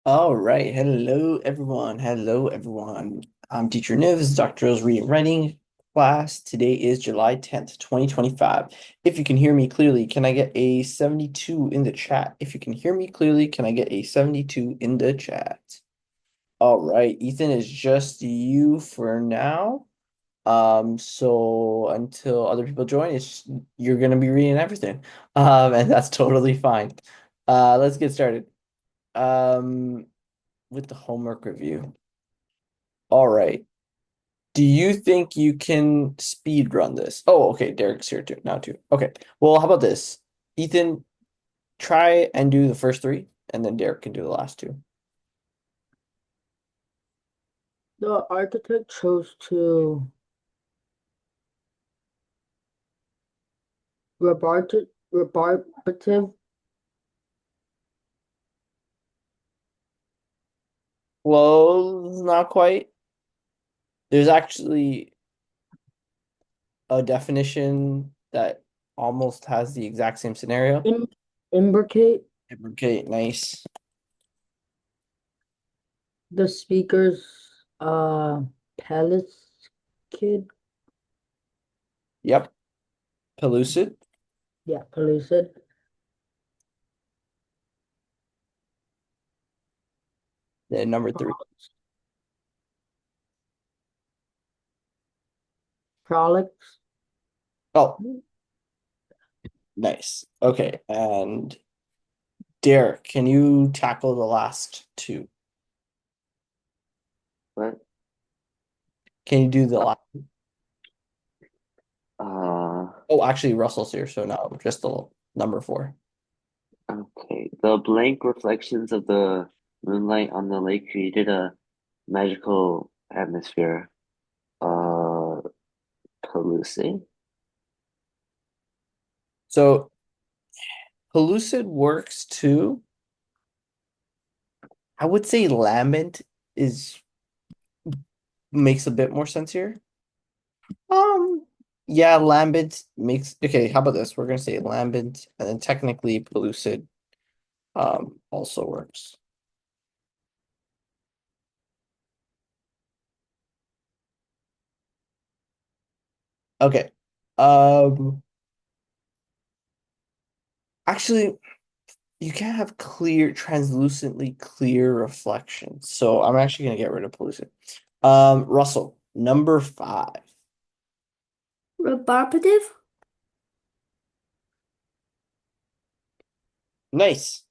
All right. Hello, everyone. Hello, everyone. I'm Teacher Niv. This is Dr. Joe's reading and writing class. Today is July 10th, 2025. If you can hear me clearly, can I get a 72 in the chat? If you can hear me clearly, can I get a 72 in the chat? All right. Ethan, is just you for now. So until other people join, you're gonna be reading everything. And that's totally fine. Let's get started. Um, with the homework review. All right. Do you think you can speed run this? Oh, okay. Derek's here too now too. Okay. Well, how about this? Ethan, try and do the first three, and then Derek can do the last two. The architect chose to rebarbative. Well, not quite. There's actually a definition that almost has the exact same scenario. im imbricate Okay, nice. the speaker's palace kid. Yep. Pellucid. Yeah, pellucid. Then number three. Prolix. Oh, nice. Okay, and Derek, can you tackle the last two? What? Can you do the last? Uh, Oh, actually, Russell's here, so no, just the number four. okay. The blank reflections of the moonlight on the lake created a magical atmosphere. Uh, Pellucid? So Pellucid works too. I would say Lambent is makes a bit more sense here. Um, yeah, Lambent makes okay. How about this? We're gonna say Lambent, and then technically Pellucid also works. Okay. Um, actually, you can't have clear, translucently clear reflections. So I'm actually gonna get rid of pollution. Russell, number five. Rebarbative? Nice.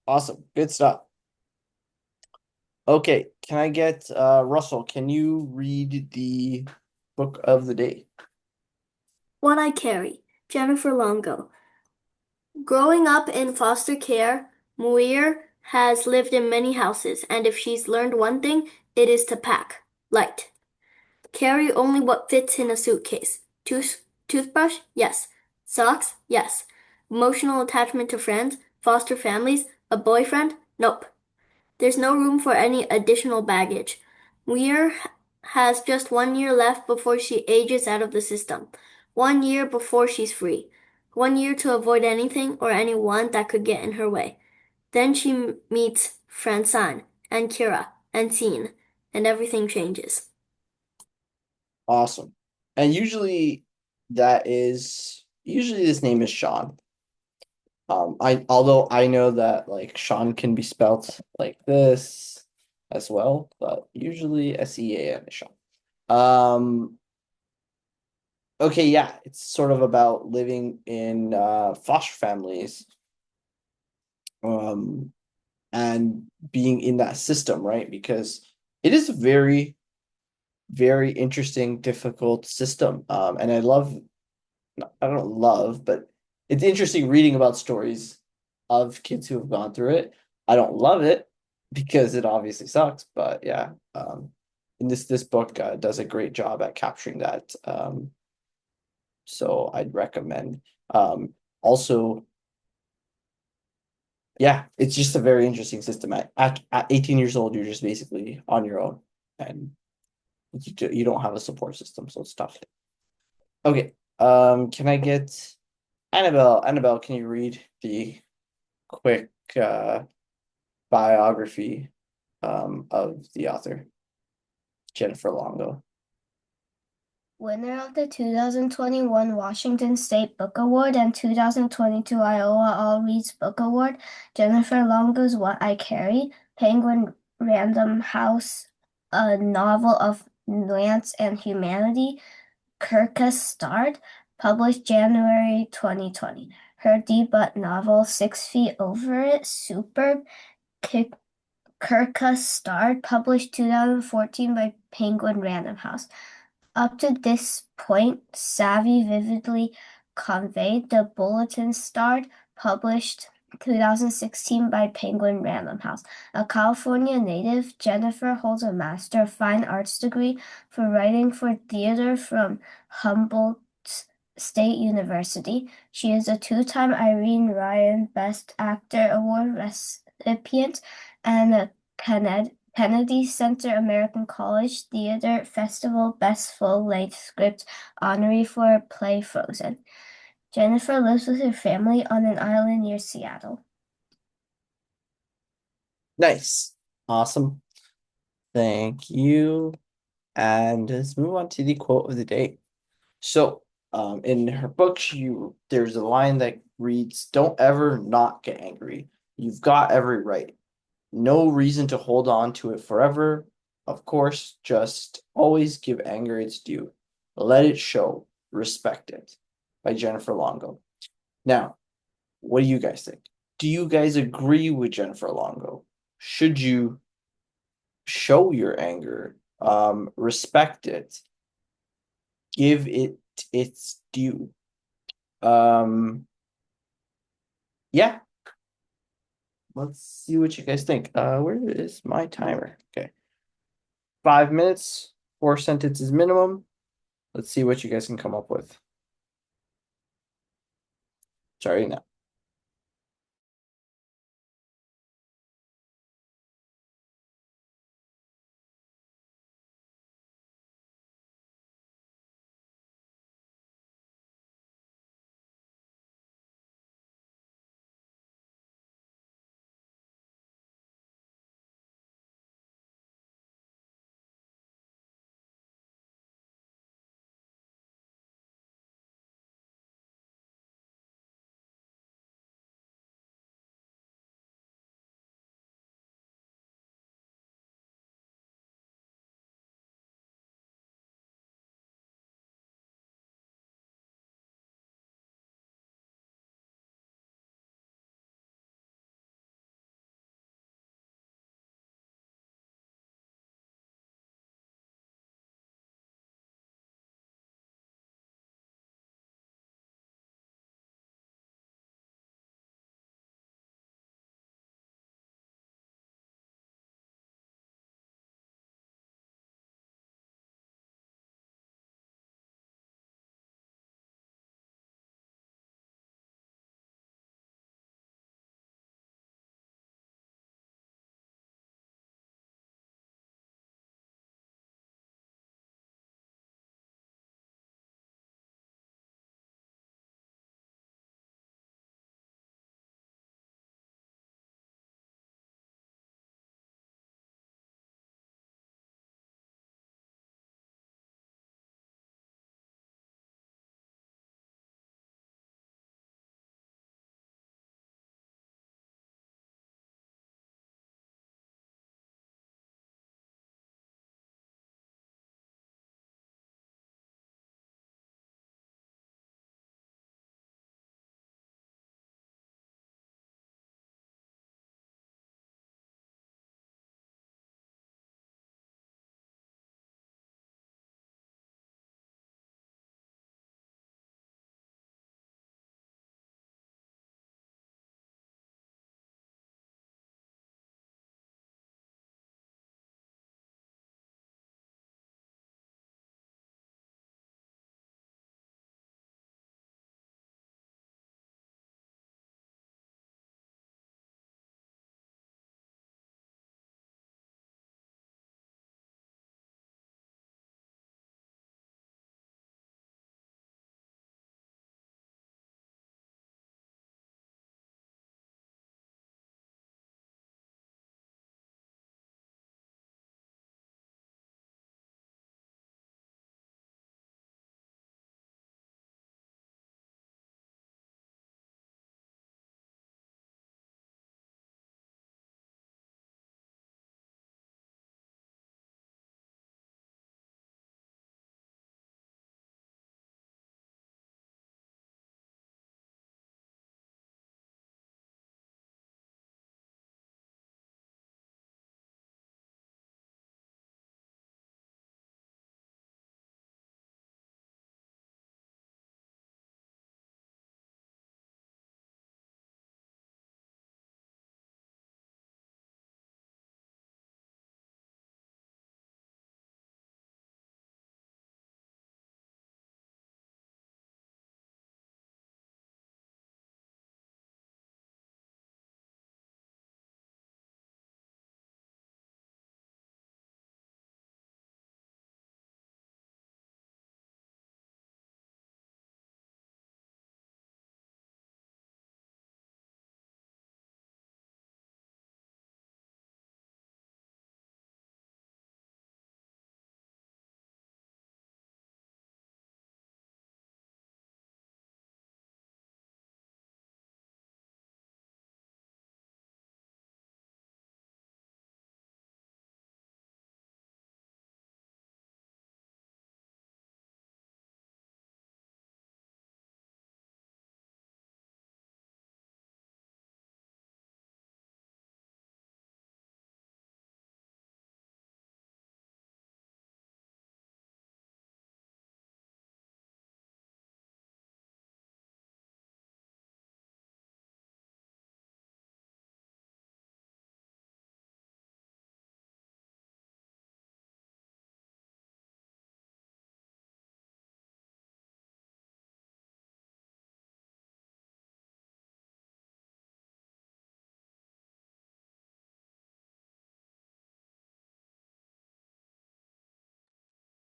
Awesome. Good stuff. Okay, can I get Russell, can you read the book of the day? What I Carry, Jennifer Longo. Growing up in foster care, Muir has lived in many houses, and if she's learned one thing, it is to pack light. Carry only what fits in a suitcase. Toothbrush? Yes. Socks? Yes. Emotional attachment to friends, foster families, a boyfriend? Nope. There's no room for any additional baggage. Muir has just 1 year left before she ages out of the system. 1 year before she's free. 1 year to avoid anything or anyone that could get in her way. Then she meets Francine and Kira and Scene, and everything changes. Awesome. And usually this name is Sean. Although I know that like Sean can be spelt like this as well, but usually Sean is Sean. Um, okay, yeah, it's sort of about living in foster families, um, and being in that system, right? Because it is a very, very interesting, difficult system. And I don't love, but it's interesting reading about stories of kids who have gone through it. I don't love it because it obviously sucks, but yeah, and this book does a great job at capturing that. So I'd recommend. Also, yeah, it's just a very interesting system. At 18 years old, you're just basically on your own, and you don't have a support system, so it's tough. Okay, can I get Annabelle? Annabelle, can you read the quick biography of the author, Jennifer Longo. Winner of the 2021 Washington State Book Award and 2022 Iowa All Reads Book Award, Jennifer Longo's What I Carry, Penguin Random House, a novel of nuance and humanity, Kirkus starred, published January 2020. Her debut novel, 6 Feet Over It, Superb, Kirkus starred, published 2014 by Penguin Random House. Up to this point, Savvy vividly conveyed the Bulletin starred, published 2016 by Penguin Random House. A California native, Jennifer holds a Master of Fine Arts degree for writing for theater from Humboldt State University. She is a two-time Irene Ryan Best Actor Award recipient and a Kennedy Center American College Theater Festival Best Full-Length Script honoree for her play Frozen. Jennifer lives with her family on an island near Seattle. Nice. Awesome. Thank you. And let's move on to the quote of the day. So, in her book, there's a line that reads, "Don't ever not get angry. You've got every right. No reason to hold on to it forever. Of course, just always give anger its due. Let it show. Respect it." By Jennifer Longo. Now, what do you guys think? Do you guys agree with Jennifer Longo? Should you show your anger? Respect it. Give it its due. Yeah. Let's see what you guys think. Where is my timer? Okay. 5 minutes, 4 sentences minimum. Let's see what you guys can come up with. Sorry now.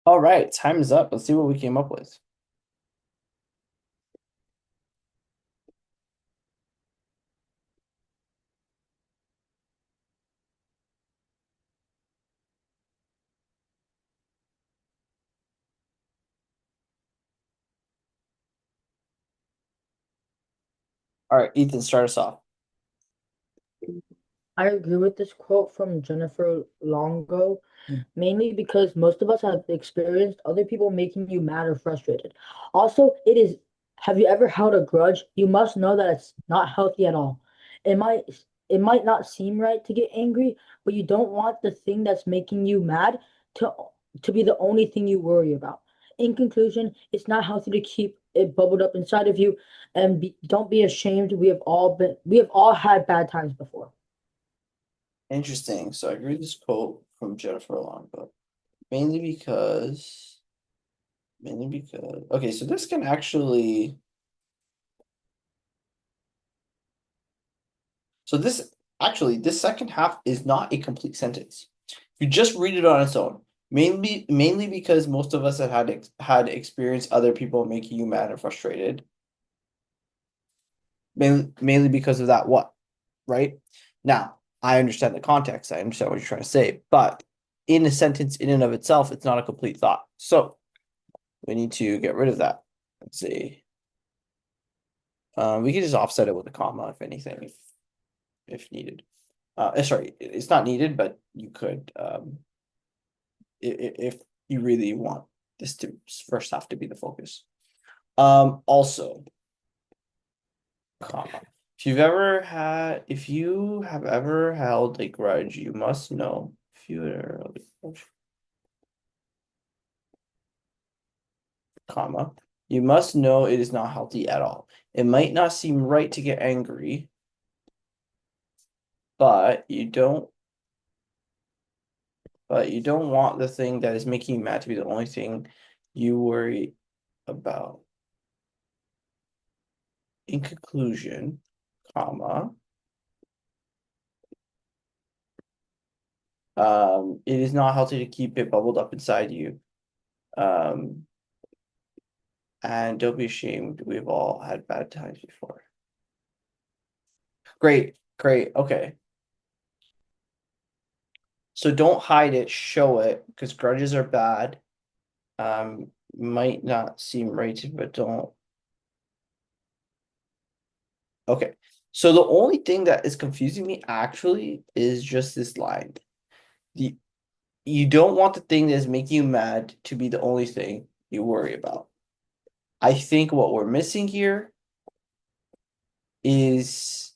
All right, time is up. Let's see what we came up with. All right, Ethan, start us off. I agree with this quote from Jennifer Longo, mainly because most of us have experienced other people making you mad or frustrated. Also, have you ever held a grudge? You must know that it's not healthy at all. It might it might not seem right to get angry, but you don't want the thing that's making you mad to to be the only thing you worry about. In conclusion, it's not healthy to keep it bubbled up inside of you, and don't be ashamed. We have all had bad times before. Interesting. So I agree with this quote from Jennifer Longo, mainly because, okay, so this can actually, this second half is not a complete sentence. You just read it on its own. Mainly because most of us have had experienced other people making you mad and frustrated. Mainly because of that what, right? Now, I understand the context. I understand what you're trying to say, but in a sentence in and of itself, it's not a complete thought. So we need to get rid of that. Let's see. We can just offset it with a comma, if anything, if needed. Sorry, it's not needed, but you could, if you really want this to first have to be the focus. Also, comma. If you have ever held a grudge, you must know. If you are, comma, you must know it is not healthy at all. It might not seem right to get angry, but you don't want the thing that is making you mad to be the only thing you worry about. In conclusion, comma, it is not healthy to keep it bubbled up inside you. And don't be ashamed. We've all had bad times before. Great. Okay. So don't hide it, show it, because grudges are bad. Might not seem right, but don't. Okay. So the only thing that is confusing me actually is just this line. You don't want the thing that is making you mad to be the only thing you worry about. I think what we're missing here is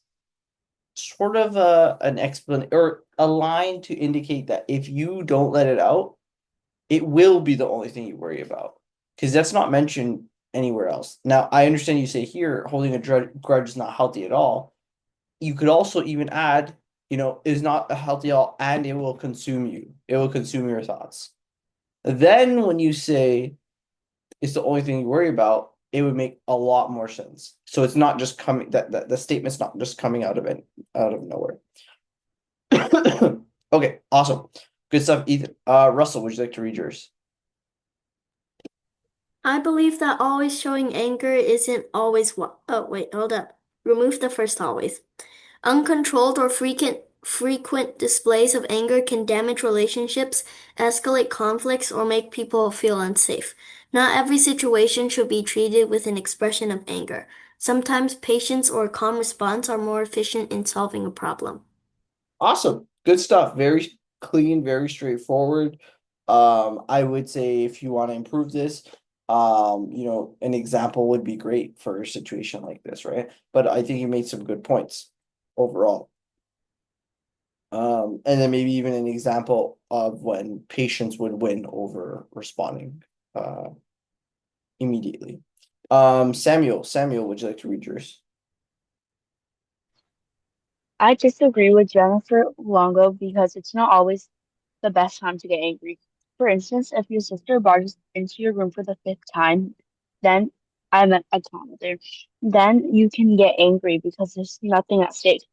sort of an explanation or a line to indicate that if you don't let it out, it will be the only thing you worry about, because that's not mentioned anywhere else. Now, I understand you say here holding a grudge is not healthy at all. You could also even add, is not healthy at all, and it will consume you. It will consume your thoughts. Then when you say it's the only thing you worry about, it would make a lot more sense. So it's not just coming that the statement's not just coming out of nowhere. Okay, awesome. Good stuff, Ethan. Russell, would you like to read yours? I believe that always showing anger isn't always what. Oh, wait, hold up. Remove the first always. Uncontrolled or frequent displays of anger can damage relationships, escalate conflicts, or make people feel unsafe. Not every situation should be treated with an expression of anger. Sometimes patience or a calm response are more efficient in solving a problem. Awesome. Good stuff. Very clean, very straightforward. I would say if you want to improve this, an example would be great for a situation like this, right? But I think you made some good points overall. And then maybe even an example of when patience would win over responding immediately. Samuel, would you like to read yours? I disagree with Jennifer Longo because it's not always the best time to get angry. For instance, if your sister barges into your room for the fifth time, then I meant a comma there, then you can get angry because there's nothing at stake.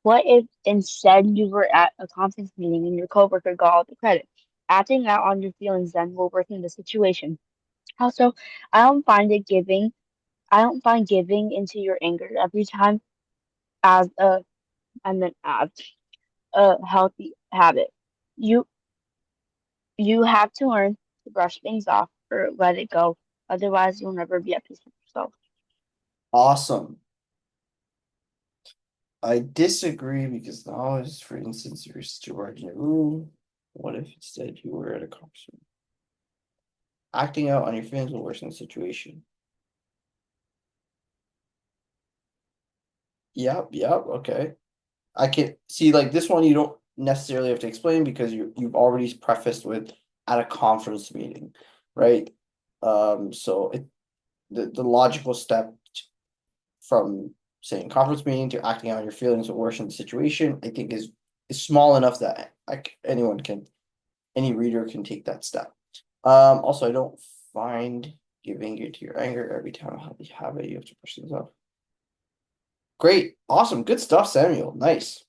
What if instead you were at a conference meeting and your coworker got all the credit? Acting out on your feelings then will worsen the situation. Also, I don't find it giving I don't find giving into your anger every time as as a healthy habit. You you have to learn to brush things off or let it go. Otherwise, you'll never be at peace with yourself. Awesome. I disagree because now, for instance, you're still in your room. What if instead you were at a conference room? Acting out on your feelings will worsen the situation. Yep, okay. I can see like this one you don't necessarily have to explain because you've already prefaced with at a conference meeting, right? So the logical step from saying conference meeting to acting out on your feelings will worsen the situation, I think is small enough that any reader can take that step. Also I don't find giving into your anger every time you have it, you have to push things off. Great, awesome, good stuff, Samuel. Nice.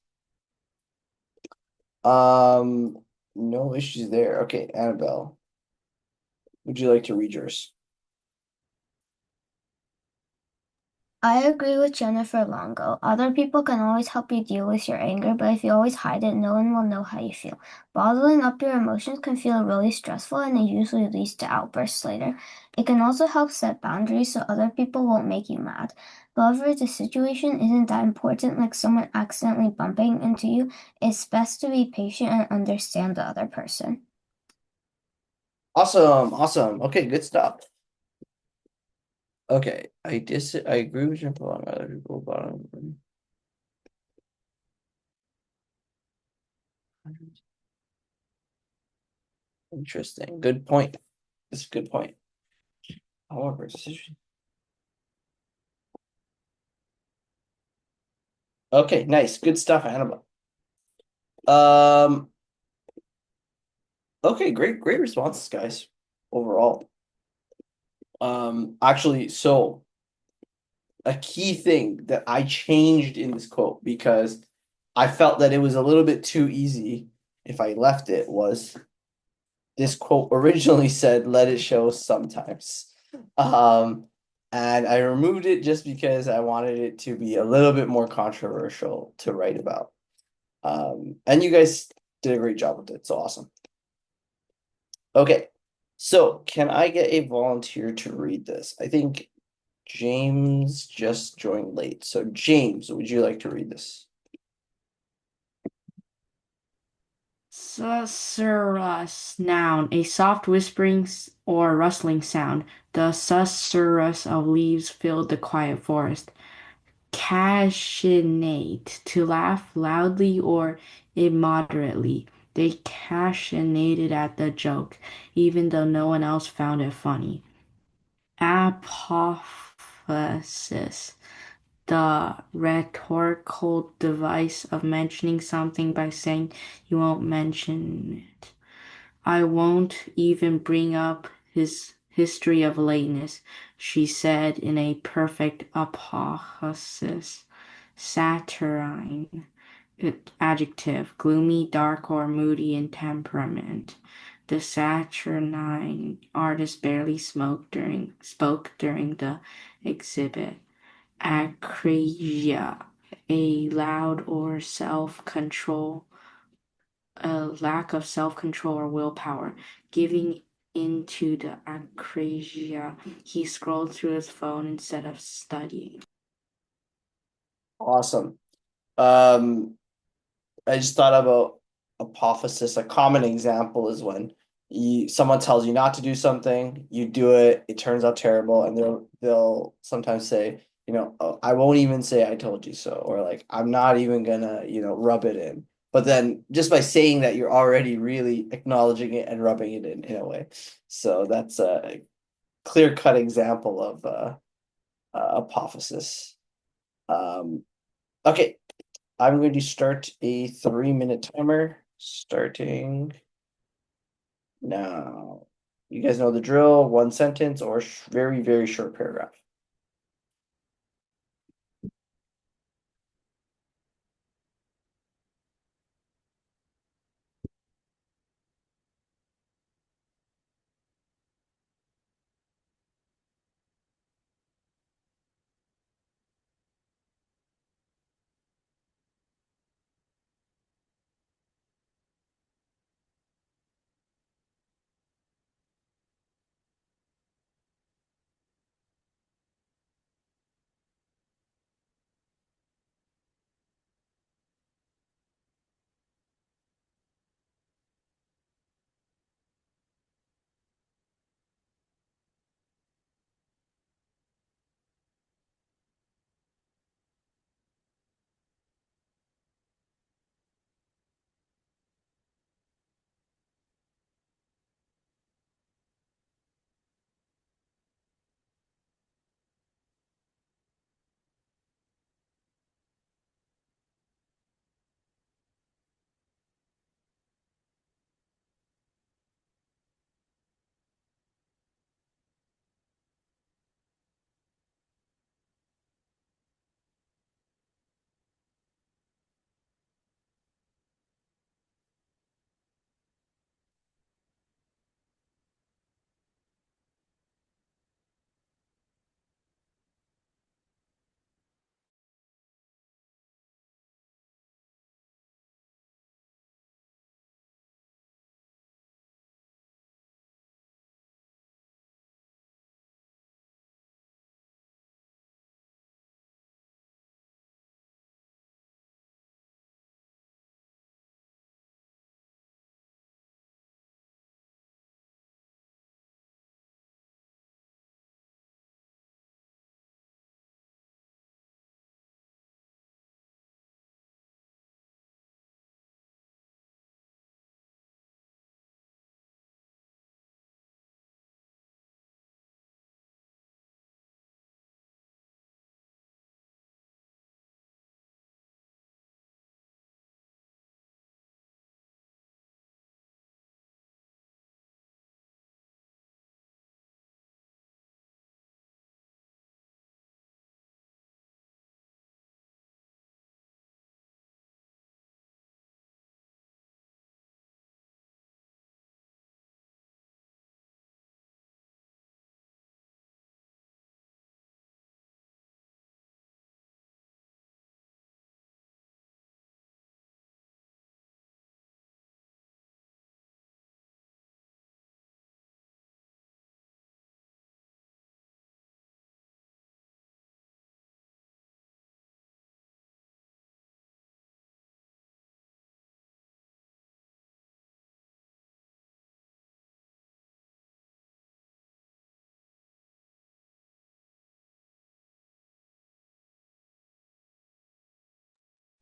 No issues there. Okay, Annabelle, would you like to read yours? I agree with Jennifer Longo. Other people can always help you deal with your anger, but if you always hide it, no one will know how you feel. Bottling up your emotions can feel really stressful and it usually leads to outbursts later. It can also help set boundaries so other people won't make you mad. However, if the situation isn't that important, like someone accidentally bumping into you, it's best to be patient and understand the other person. Awesome. Okay, good stuff. Okay, I agree with Jennifer Longo. Other people bottom. Interesting. Good point. That's a good point. However, decision. Okay, nice. Good stuff, Annabelle. Okay, great responses, guys, overall. Actually, so a key thing that I changed in this quote because I felt that it was a little bit too easy if I left it was this quote originally said, let it show sometimes. And I removed it just because I wanted it to be a little bit more controversial to write about. And you guys did a great job with it. So awesome. Okay, so can I get a volunteer to read this? I think James just joined late. So James, would you like to read this? Susurrus, noun, a soft whispering or rustling sound. The susurrus of leaves filled the quiet forest. Cachinnate, to laugh loudly or immoderately. They cachinated at the joke, even though no one else found it funny. Apophasis, the rhetorical device of mentioning something by saying you won't mention it. I won't even bring up his history of lateness, she said in a perfect apophasis. Saturnine, adjective, gloomy, dark, or moody in temperament. The Saturnine artist barely spoke during the exhibit. Acrasia, a lack of self-control or willpower. Giving into the acrasia, he scrolled through his phone instead of studying. Awesome. I just thought about apophasis. A common example is when someone tells you not to do something, you do it, it turns out terrible, and they'll sometimes say, oh, I won't even say I told you so, or like I'm not even gonna, rub it in. But then just by saying that, you're already really acknowledging it and rubbing it in a way. So that's a clear-cut example of apophasis. Okay, I'm going to start a 3-minute timer starting now. You guys know the drill, one sentence or very, very short paragraph.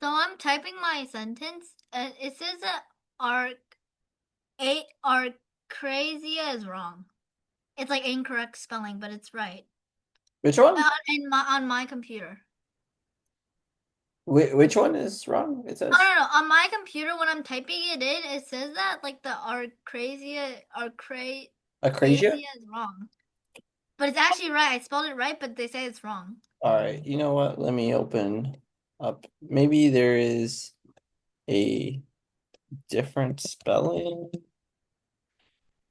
So I'm typing my sentence. It says that arcrasia is wrong. It's like incorrect spelling, but it's right. Which one? On my computer. Which one is wrong? It says. No. On my computer, when I'm typing it in, it says that like the arcrasia Acrasia? is wrong. But it's actually right. I spelled it right, but they say it's wrong. All right. You know what? Let me open up. Maybe there is a different spelling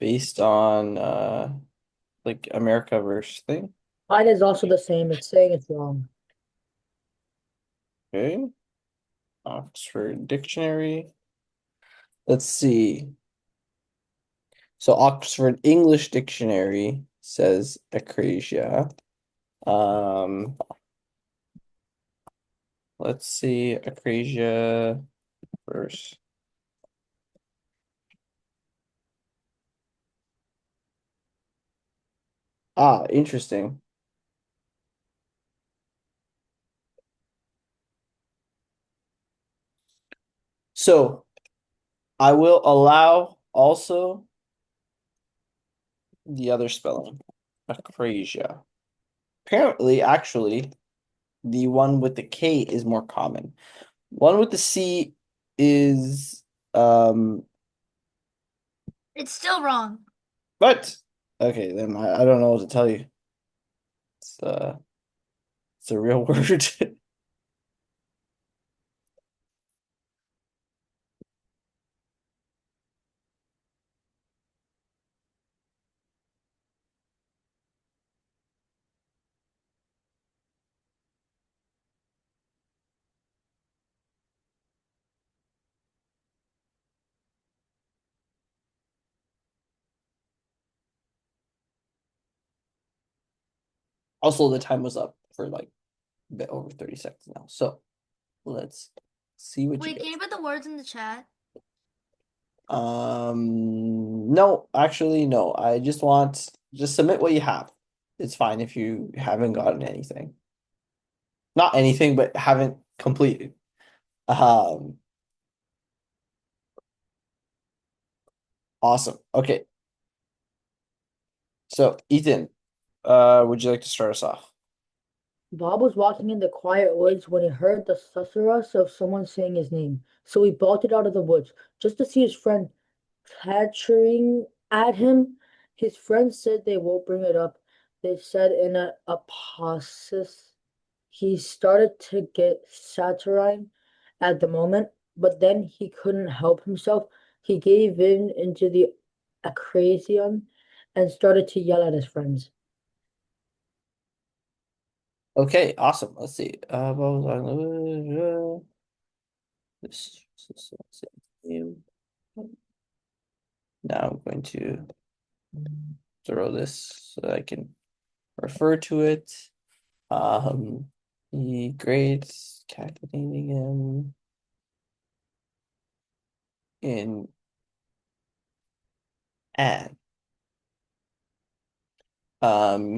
based on like Americaverse thing. Mine is also the same. It's saying it's wrong. Okay. Oxford Dictionary. Let's see. So Oxford English Dictionary says acrasia. Let's see acrasia first. Ah, interesting. So I will allow also the other spelling, acrasia. Apparently, actually, the one with the K is more common. One with the C is It's still wrong. but okay, then I don't know what to tell you. It's a real word. Also, the time was up for like a bit over 30 seconds now. So let's see what you Wait, get. can you put the words in the chat? No, actually, no. I just submit what you have. It's fine if you haven't gotten anything. Not anything, but haven't completed. Awesome. Okay. So, Ethan, would you like to start us off? Bob was walking in the quiet woods when he heard the susurrus of someone saying his name. So he bolted out of the woods just to see his friend chattering at him. His friends said they won't bring it up. They said in a apostrophe. He started to get saturnine at the moment, but then he couldn't help himself. He gave in into the acrasion and started to yell at his friends. Okay, awesome. Let's see. What was now I'm going to throw this so that I can refer to it. The grades calculating him in an.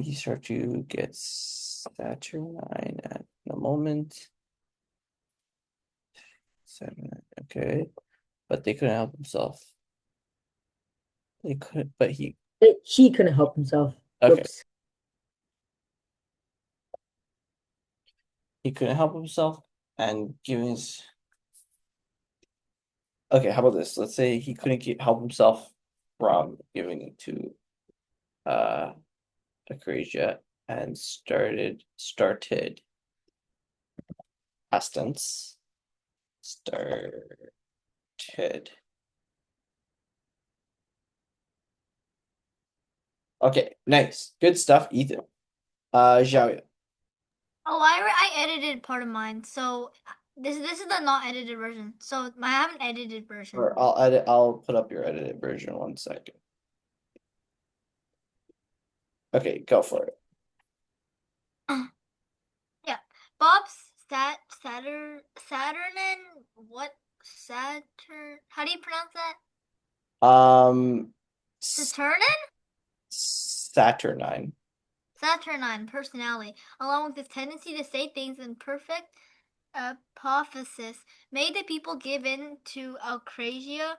He started to get saturnine at the moment. Okay, but they couldn't help himself. They could, but he Couldn't help himself. okay. Whoops. He couldn't help himself and giving his. Okay, how about this? Let's say he couldn't help himself from giving it to Acrasia and started past tense started. Okay, nice. Good stuff, Ethan. Xiaoya. Oh, I edited part of mine. So this is the not edited version. So I have an edited version. Or I'll put up your edited version 1 second. Okay, go for it. Yeah. Bob's Saturn what Saturn how do you pronounce that? Saturnine. Saturnine personality, along with his tendency to say things in perfect hypothesis made the people give in to Acrasia,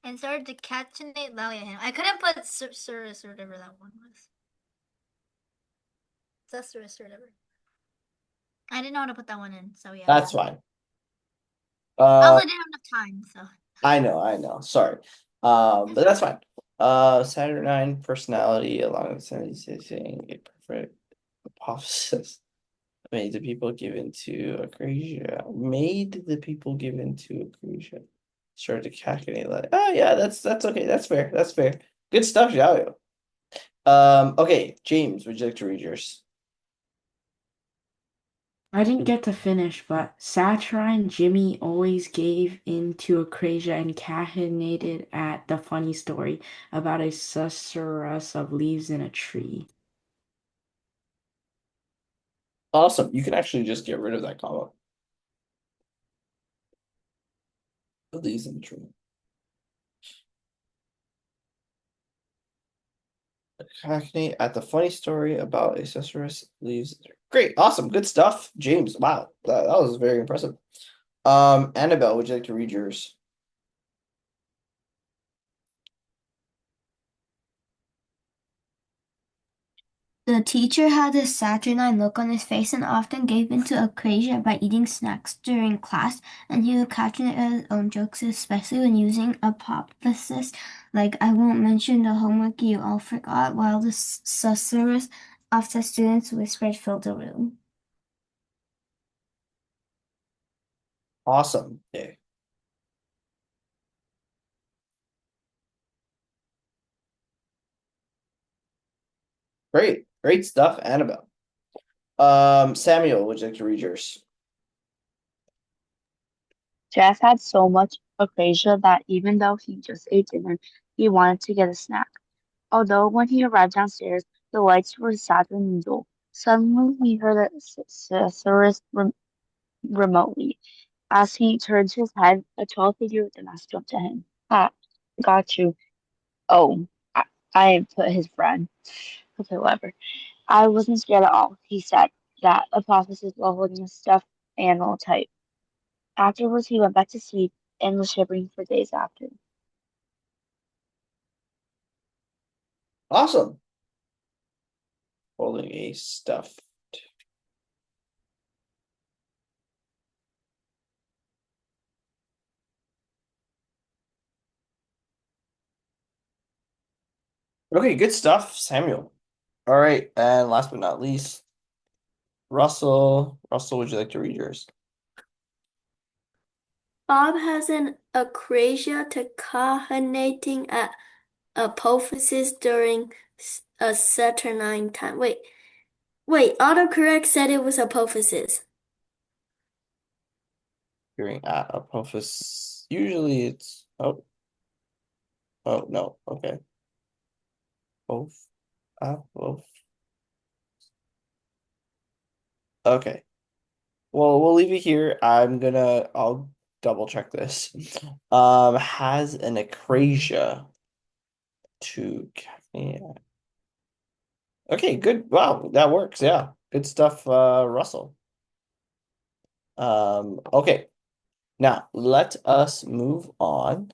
and started to cachinnate loudly at him. I couldn't put Surus or whatever that one was. Susurus or whatever. I didn't know how to put that one in, so yeah. That's fine. I also didn't have enough time, so. I know. Sorry. But that's fine. Saturnine personality along with saying a perfect hypothesis made the people give into Acrasia. Started to cachinnate like, oh yeah, that's okay. That's fair. That's fair. Good stuff, Xiaoyu. Okay, James, would you like to read yours? I didn't get to finish, but Saturnine Jimmy always gave in to Acrasia and cachinated at the funny story about a susurrus of leaves in a tree. Awesome. You can actually just get rid of that comma. The leaves in the tree. Cackney at the funny story about a susurrus leaves. Great, awesome, good stuff, James. Wow, that was very impressive. Annabelle, would you like to read yours? The teacher had a saturnine look on his face and often gave in to Acrasia by eating snacks during class, and he would cachinnate at his own jokes, especially when using apophysis, like I won't mention the homework you all forgot, while the susurrus of the students whispered filled the room. Awesome. Okay. Great stuff, Annabelle. Samuel, would you like to read yours? Jeff had so much aphasia that even though he just ate dinner, he wanted to get a snack. Although when he arrived downstairs, the lights were sadly and dull. Suddenly, he heard a susurrus remotely. As he turned his head, a tall figure with a mask jumped at him. Ah, got you. Oh, I put his friend. Okay, whatever. I wasn't scared at all, he said, that hypothesis while holding a stuffed animal tight. Afterwards, he went back to sleep and was shivering for days after. Awesome. Holding a stuffed. Okay, good stuff, Samuel. All right, and last but not least, Russell. Russell, would you like to read yours? Bob has an acrasia to cachinating at apophysis during a saturnine time. Wait, autocorrect said it was apophysis. Hearing apophysis. Usually it's oh no, okay. Both. Both. Okay. Well, we'll leave it here. I'll double check this. Has an acrasia to caffeine. Okay, good. Wow, that works. Yeah. Good stuff, Russell. Okay. Now let us move on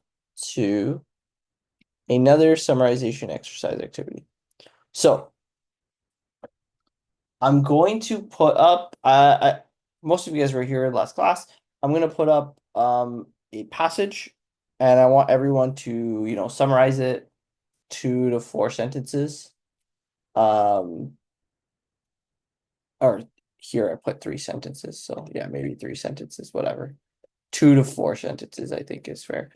to another summarization exercise activity. So I'm going to put up most of you guys were here in last class. I'm going to put up a passage, and I want everyone to, summarize it 2 to 4 sentences. Or here I put 3 sentences, so yeah, maybe 3 sentences, whatever. 2 to 4 sentences, I think is fair.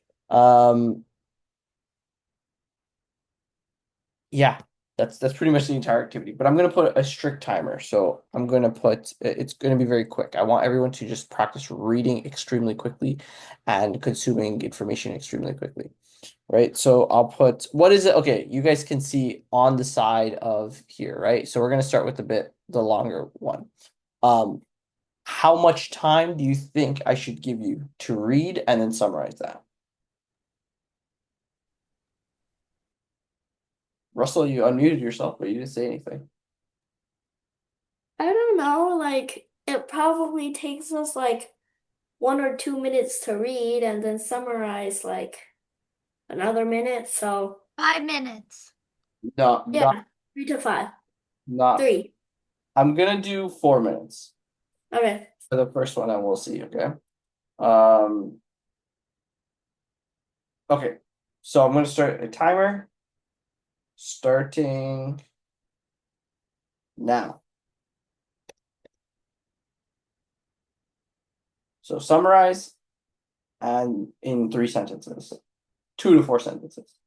Yeah, that's pretty much the entire activity, but I'm going to put a strict timer. So I'm going to put, it's going to be very quick. I want everyone to just practice reading extremely quickly and consuming information extremely quickly, right? So I'll put, what is it? Okay, you guys can see on the side of here, right? So we're going to start with the longer one. How much time do you think I should give you to read and then summarize that? Russell, you unmuted yourself, but you didn't say anything. I don't know, like It probably takes us like 1 or 2 minutes to read and then summarize like another minute. So 5 minutes. No, yeah, 3 to 5. not. 3. I'm gonna do 4 minutes Okay. for the first one, and we'll see. Okay. Um. Okay. So I'm gonna start a timer. Starting now. So summarize and in 3 sentences, 2 to 4 sentences.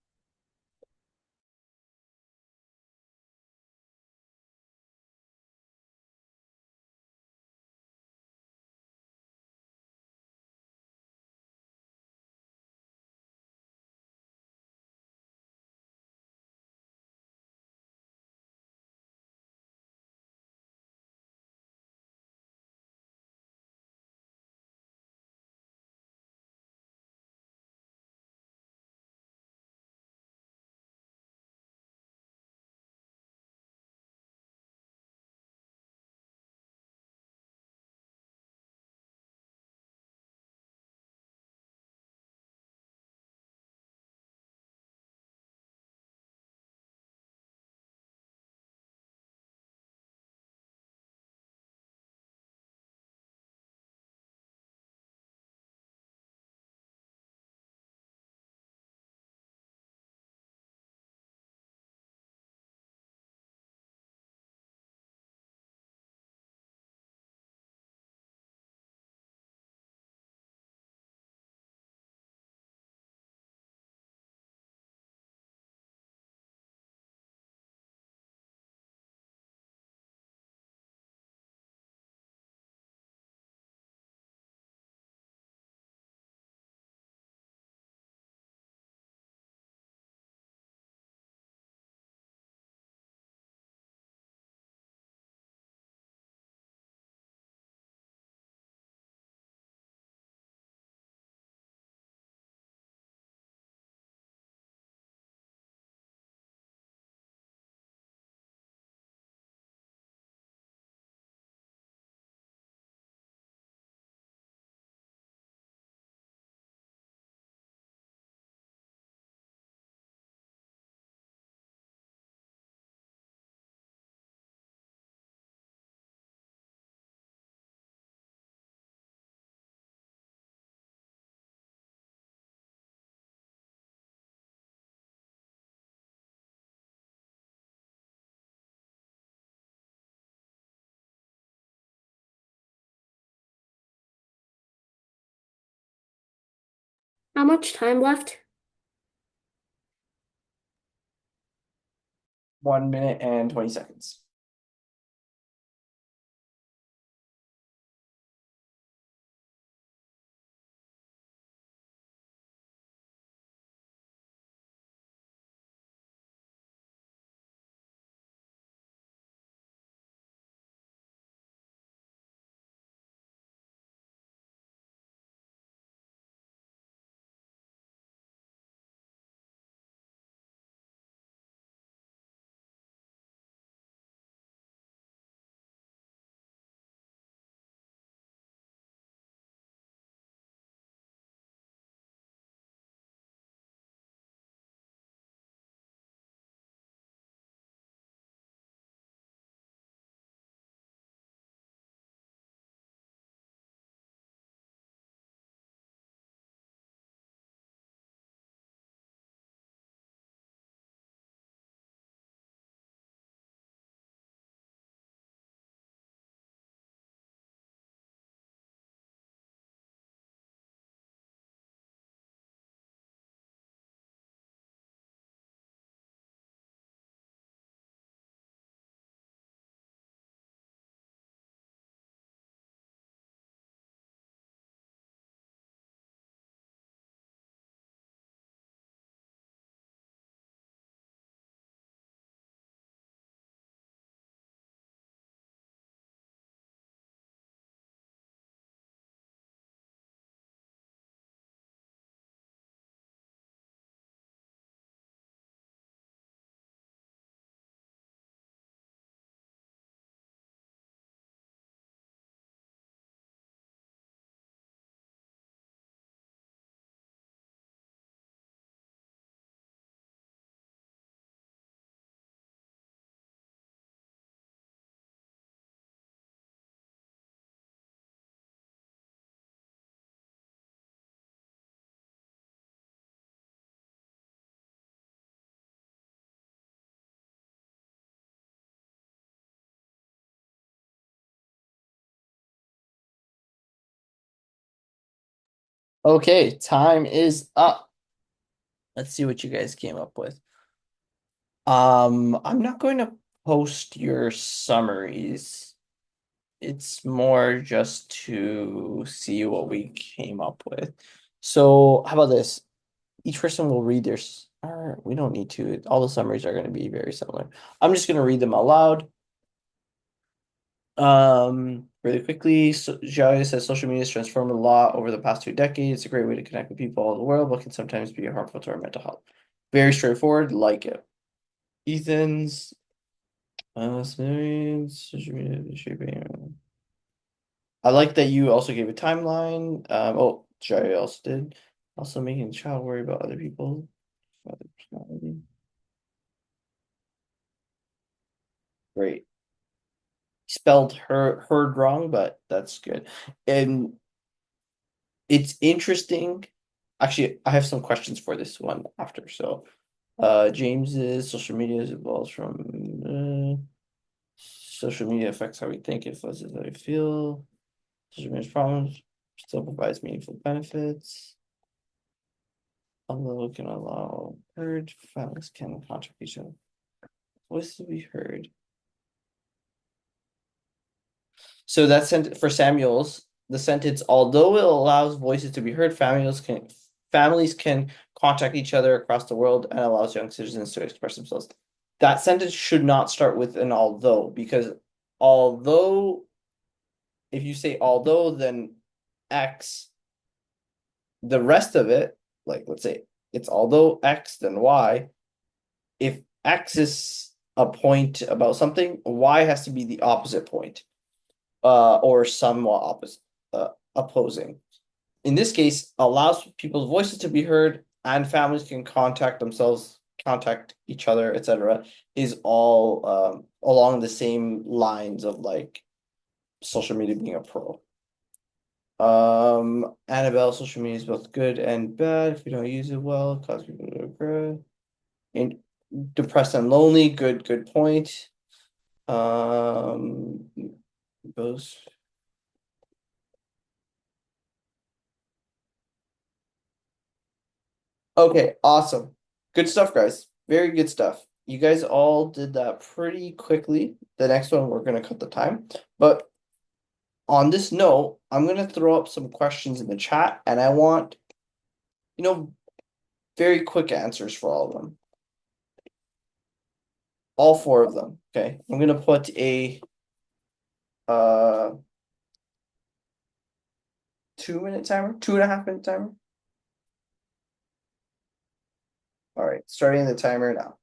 How much time left? 1 minute and 20 seconds. Okay, time is up. Let's see what you guys came up with. I'm not going to post your summaries. It's more just to see what we came up with. So how about this? Each person will read or we don't need to. All the summaries are going to be very similar. I'm just going to read them aloud. Really quickly, Xiaoyu says social media has transformed a lot over the past 2 decades. It's a great way to connect with people all over the world, but can sometimes be harmful to our mental health. Very straightforward, like it. Ethan's social media shaping. I like that you also gave a timeline. Oh, Xiaoyu also did. Also making the child worry about other people. Other personality. Great. Spelled heard wrong, but that's good. And it's interesting. Actually, I have some questions for this one after. So, James's social media evolves from social media affects how we think, influences how we feel. Social media's problems still provides meaningful benefits. Although it can allow heard, families can contact each other. Voice to be heard. So that's for Samuel's the sentence, although it allows voices to be heard, families can contact each other across the world and allows young citizens to express themselves. That sentence should not start with an although, because although, if you say although, then X, the rest of it, like let's say it's although X, then Y. If X is a point about something, Y has to be the opposite point. Or somewhat opposite, opposing. In this case, allows people's voices to be heard and families can contact themselves, contact each other, etc. Is all along the same lines of like social media being a pro. Annabelle, social media is both good and bad. If we don't use it well, it causes people to grow. And depressed and lonely, good point. Those. Okay, awesome. Good stuff, guys. Very good stuff. You guys all did that pretty quickly. The next one, we're going to cut the time. But on this note, I'm going to throw up some questions in the chat, and I want, very quick answers for all of them. All 4 of them, okay? I'm going to put a 2-minute timer, 2.5-minute timer. All right, starting the timer now.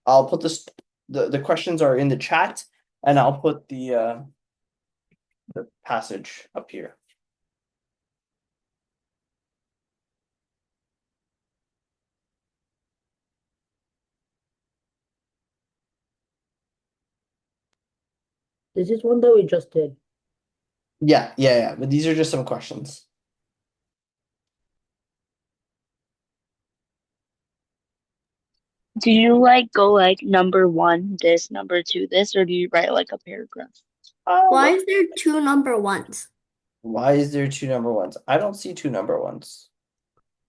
I'll put this, the questions are in the chat, and I'll put the passage up here. This is one that we just did. Yeah. But these are just some questions. Do you go number 1 this, number 2 this, or do you write like a paragraph? Why is there 2 number 1s? Why is there 2 number 1s? I don't see 2 number 1s.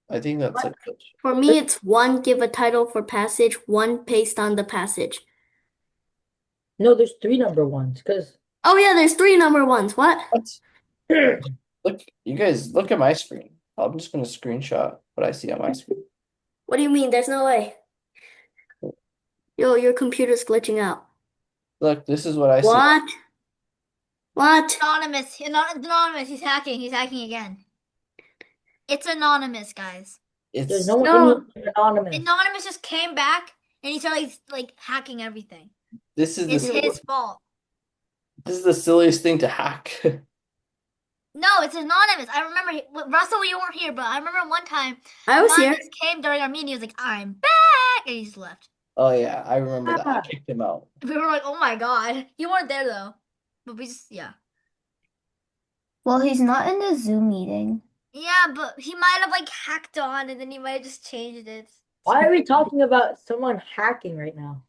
I think that's like For me, it's 1 give a title for passage, 1 paste on the passage. No, there's 3 number 1s because. Oh yeah, there's 3 number 1s. What? Look, you guys look at my screen. I'm just gonna screenshot what I see on my screen. What do you mean? There's no way. Yo, your computer's glitching out. Look, this is what I see. What? What? Anonymous. Anonymous. He's hacking. He's hacking again. It's anonymous, guys. There's It's no one No. anonymous. Anonymous just came back and he started like hacking everything. this is It's the his fault. this is the silliest thing to hack. No, it's anonymous. I remember Russell, you weren't here, but I remember one time I was here. Anonymous came during our meeting. He was like, "I'm back," and he just left. Oh yeah, I remember that. I kicked him out. We were like, "Oh my god, you weren't there though." But we just Well, he's not in the Zoom meeting. yeah, but he might have like hacked on and then he might have just changed it. Why are we talking about someone hacking right now?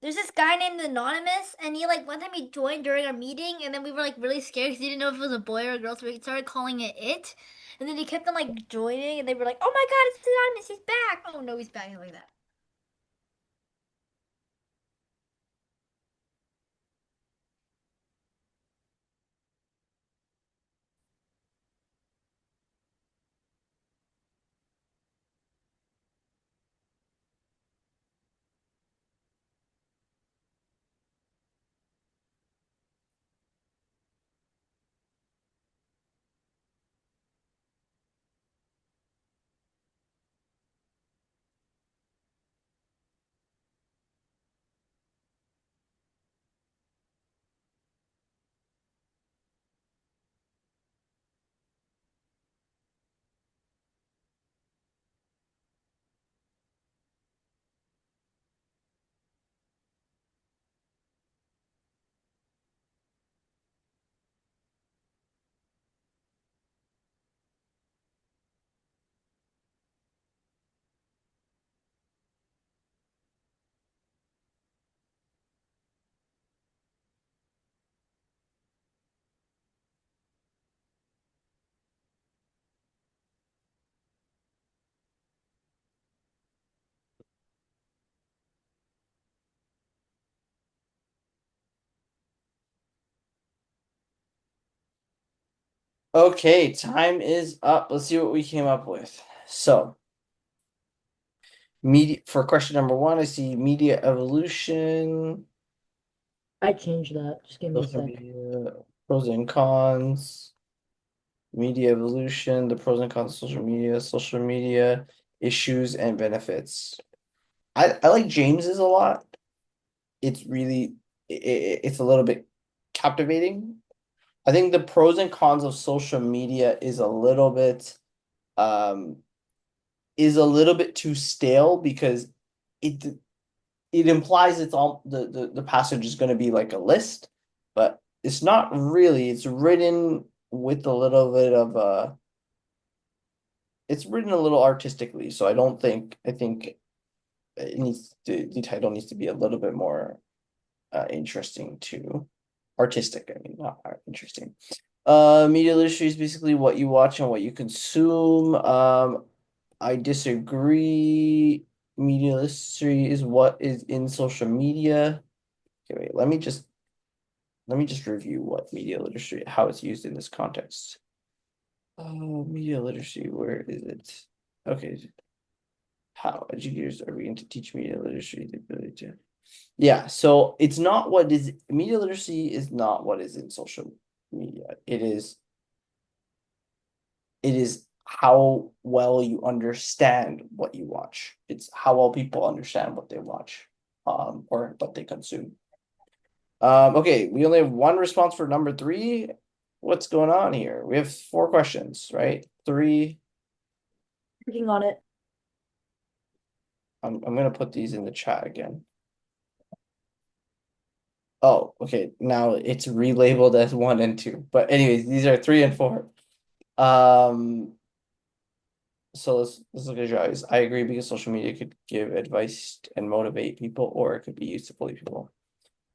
There's this guy named Anonymous, and he like one time he joined during our meeting, and then we were like really scared because he didn't know if it was a boy or a girl, so we started calling it. And then he kept on like joining, and they were like, "Oh my God, it's Anonymous! He's back!" Oh no, he's back like that. Okay, time is up. Let's see what we came up with. So, media for question number 1, I see media evolution, I changed that. Just give me a social sec. media, pros and cons, media evolution, the pros and cons of social media issues and benefits. I like James's a lot. It's really it's a little bit captivating. I think the pros and cons of social media is a little bit too stale because it it implies it's all the passage is going to be like a list, but it's not really. It's written with a little bit of it's written a little artistically, so I think the title needs to be a little bit more interesting to artistic. I mean, not interesting. Media literacy is basically what you watch and what you consume. I disagree. Media literacy is what is in social media. Okay, wait, let me just review what media literacy, how it's used in this context. Media literacy, where is it? Okay. How educators are beginning to teach media literacy, the ability to. Yeah, so it's not what is media literacy is not what is in social media. It is how well you understand what you watch. It's how well people understand what they watch, or what they consume. Okay, we only have one response for number 3. What's going on here? We have 4 questions, right? 3. Working on it. I'm gonna put these in the chat again. Oh, okay. Now it's relabeled as 1 and 2. But anyways, these are 3 and 4. So let's look at Joe's. I agree because social media could give advice and motivate people, or it could be used to bully people.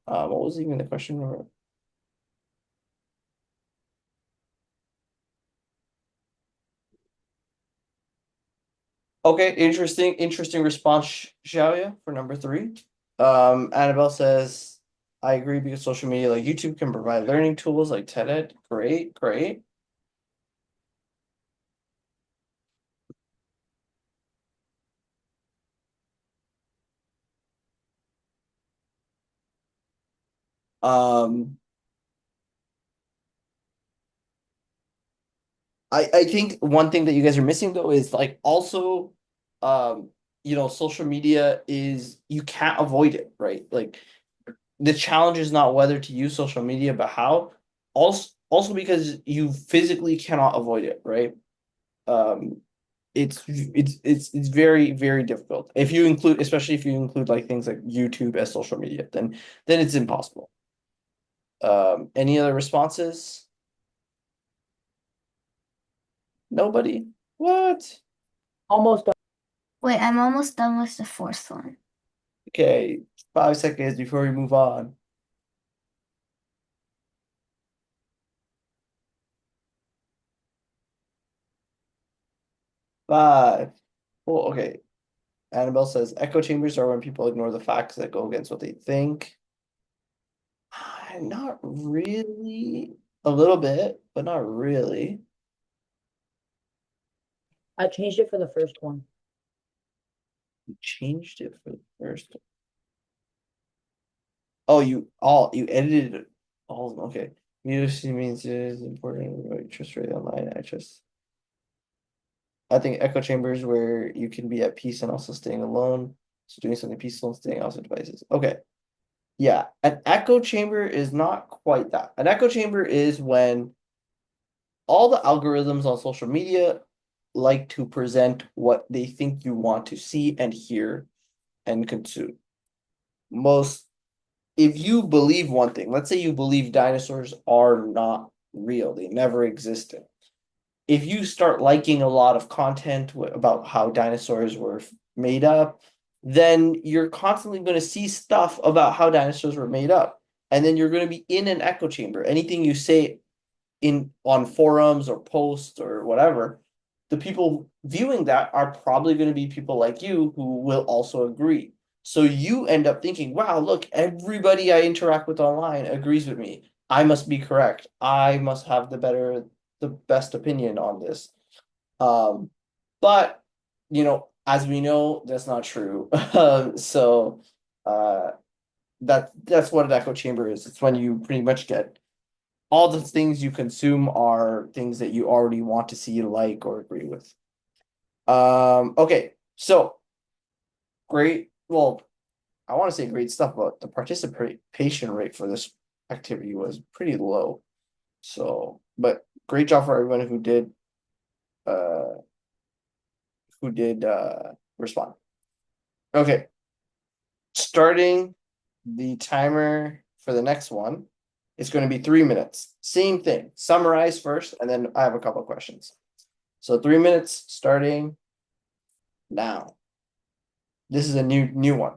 What was even the question? Okay, interesting response, Xiaoya, for number 3. Annabelle says, I agree because social media like YouTube can provide learning tools like TED. Great. Um, I think one thing that you guys are missing though is like also, social media is you can't avoid it, right? Like the challenge is not whether to use social media, but how. Also because you physically cannot avoid it, right? Um, it's very, very difficult. If you include, especially if you include like things like YouTube as social media, then it's impossible. Any other responses? Nobody? What? Almost done. Wait, I'm almost done with the 4th one. Okay, 5 seconds before we move on. Five. Well, okay. Annabelle says echo chambers are when people ignore the facts that go against what they think. Not really. A little bit, but not really. I changed it for the first one. You changed it for the first. Oh, you edited it all. Okay. Music means it is important. Right, trust rate online. I think echo chambers where you can be at peace and also staying alone. So doing something peaceful and staying off the devices. Okay. Yeah, an echo chamber is not quite that. An echo chamber is when all the algorithms on social media like to present what they think you want to see and hear and consume. Most, if you believe one thing, let's say you believe dinosaurs are not real, they never existed. If you start liking a lot of content about how dinosaurs were made up, then you're constantly going to see stuff about how dinosaurs were made up. And then you're going to be in an echo chamber. Anything you say in on forums or posts or whatever, the people viewing that are probably going to be people like you who will also agree. So you end up thinking, wow, look, everybody I interact with online agrees with me. I must be correct. I must have the best opinion on this. But as we know, that's not true. So uh, that's what an echo chamber is. It's when you pretty much get all the things you consume are things that you already want to see, like, or agree with. Okay, so great. Well, I want to say great stuff, but the participation rate for this activity was pretty low. So, but great job for everyone uh who did respond. Okay, starting the timer for the next one. It's going to be 3 minutes. Same thing. Summarize first, and then I have a couple of questions. So 3 minutes starting now. This is a new one.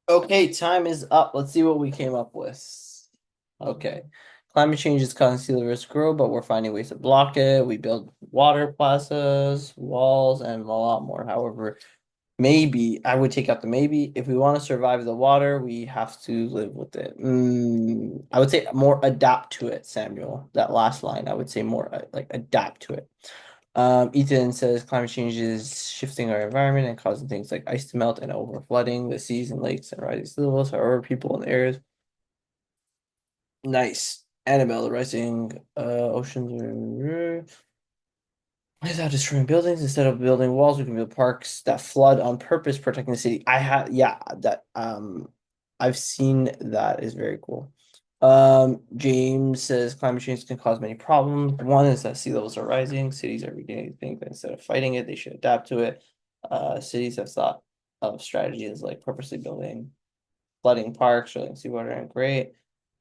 Okay, time is up. Let's see what we came up with. Okay. Climate change is causing sea level rise to grow, but we're finding ways to block it. We build water plazas, walls, and a lot more. However, maybe I would take out the maybe. If we want to survive the water, we have to live with it. I would say more adapt to it, Samuel. That last line, I would say more like adapt to it. Ethan says climate change is shifting our environment and causing things like ice to melt and over flooding the seas and lakes and rising sea levels. However, people in the areas. Nice. Annabelle, the rising oceans. Without destroying buildings, instead of building walls, we can build parks that flood on purpose, protecting the city. I've seen that is very cool. James says climate change can cause many problems. One is that sea levels are rising. Cities are beginning to think that instead of fighting it, they should adapt to it. Cities have thought of strategies like purposely building flooding parks or like seawater and great.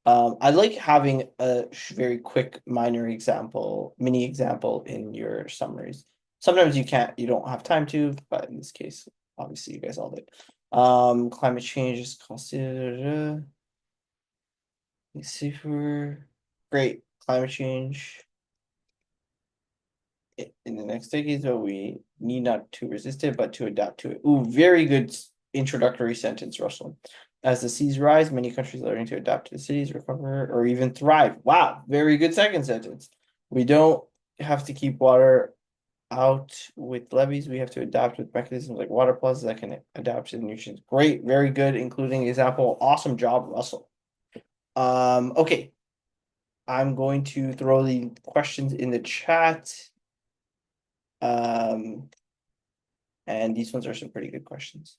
I like having a very quick minor example, mini example in your summaries. Sometimes you don't have time to, but in this case, obviously you guys all did. Climate change is considered safer. Great. Climate change in the next decades, but we need not to resist it, but to adapt to it. Ooh, very good introductory sentence, Russell. As the seas rise, many countries are learning to adapt to the cities, recover, or even thrive. Wow, very good second sentence. We don't have to keep water out with levees. We have to adapt with mechanisms like water plazas that can adapt to the nutrients. Great, very good, including example. Awesome job, Russell. Okay. I'm going to throw the questions in the chat. And these ones are some pretty good questions.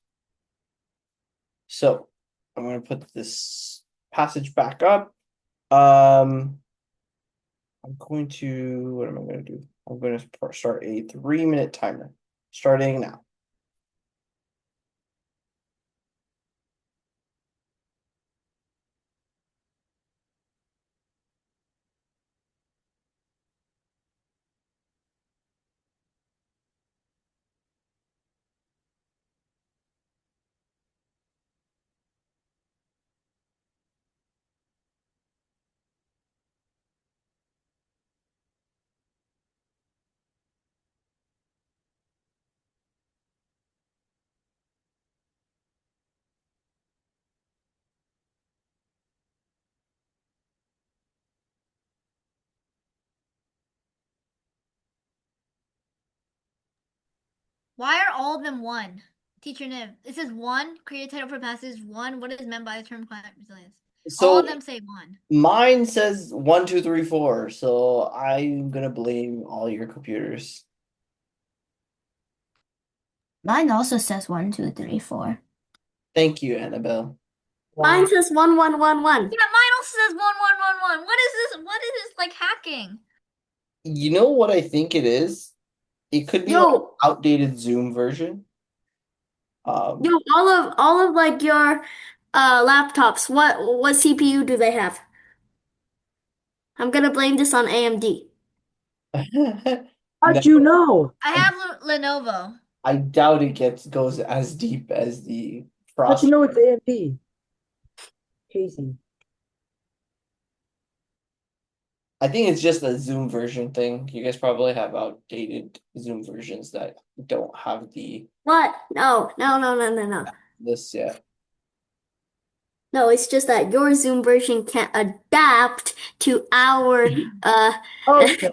So I'm going to put this passage back up. I'm going to, what am I going to do? I'm going to start a 3-minute timer starting now. Why are all of them one? Teacher Niv, it says one, create title for passage one. What is meant by the term climate resilience? All of So them say one. mine says 1, 2, 3, 4. So I'm going to blame all your computers. Mine also says 1, 2, 3, 4. Thank you, Annabelle. Mine says 1111. Yeah, mine also says 1111. What is this? What is this like hacking? You know what I think it is? It could be like an Yo, outdated Zoom version. yo, all of like your laptops, what CPU do they have? I'm gonna blame this on AMD. How'd No, you know? I have Lenovo. I doubt it goes as deep as the How'd Frost. you know it's AMD? Casey. I think it's just a Zoom version thing. You guys probably have outdated Zoom versions that don't have What? No. this yet. No, it's just that your Zoom version can't adapt to our Okay.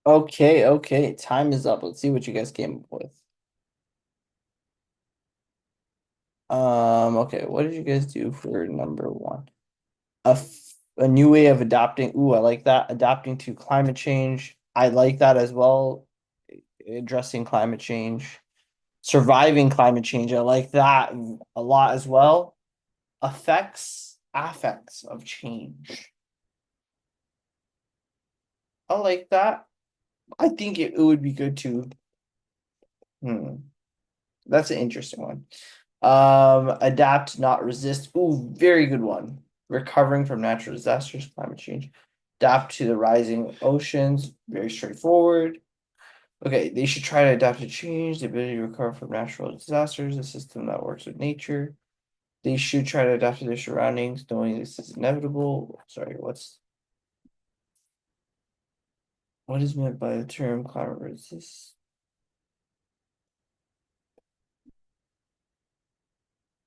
Okay, time is up. Let's see what you guys came up with. Okay, what did you guys do for number one? A new way of adapting. Ooh, I like that. Adapting to climate change. I like that as well. Addressing climate change. Surviving climate change. I like that a lot as well. Affects of change. I like that. I think it would be good to. That's an interesting one. Adapt, not resist. Ooh, very good one. Recovering from natural disasters, climate change. Adapt to the rising oceans. Very straightforward. Okay, they should try to adapt to change, the ability to recover from natural disasters, a system that works with nature. They should try to adapt to their surroundings, knowing this is inevitable. Sorry, what is meant by the term climate resist?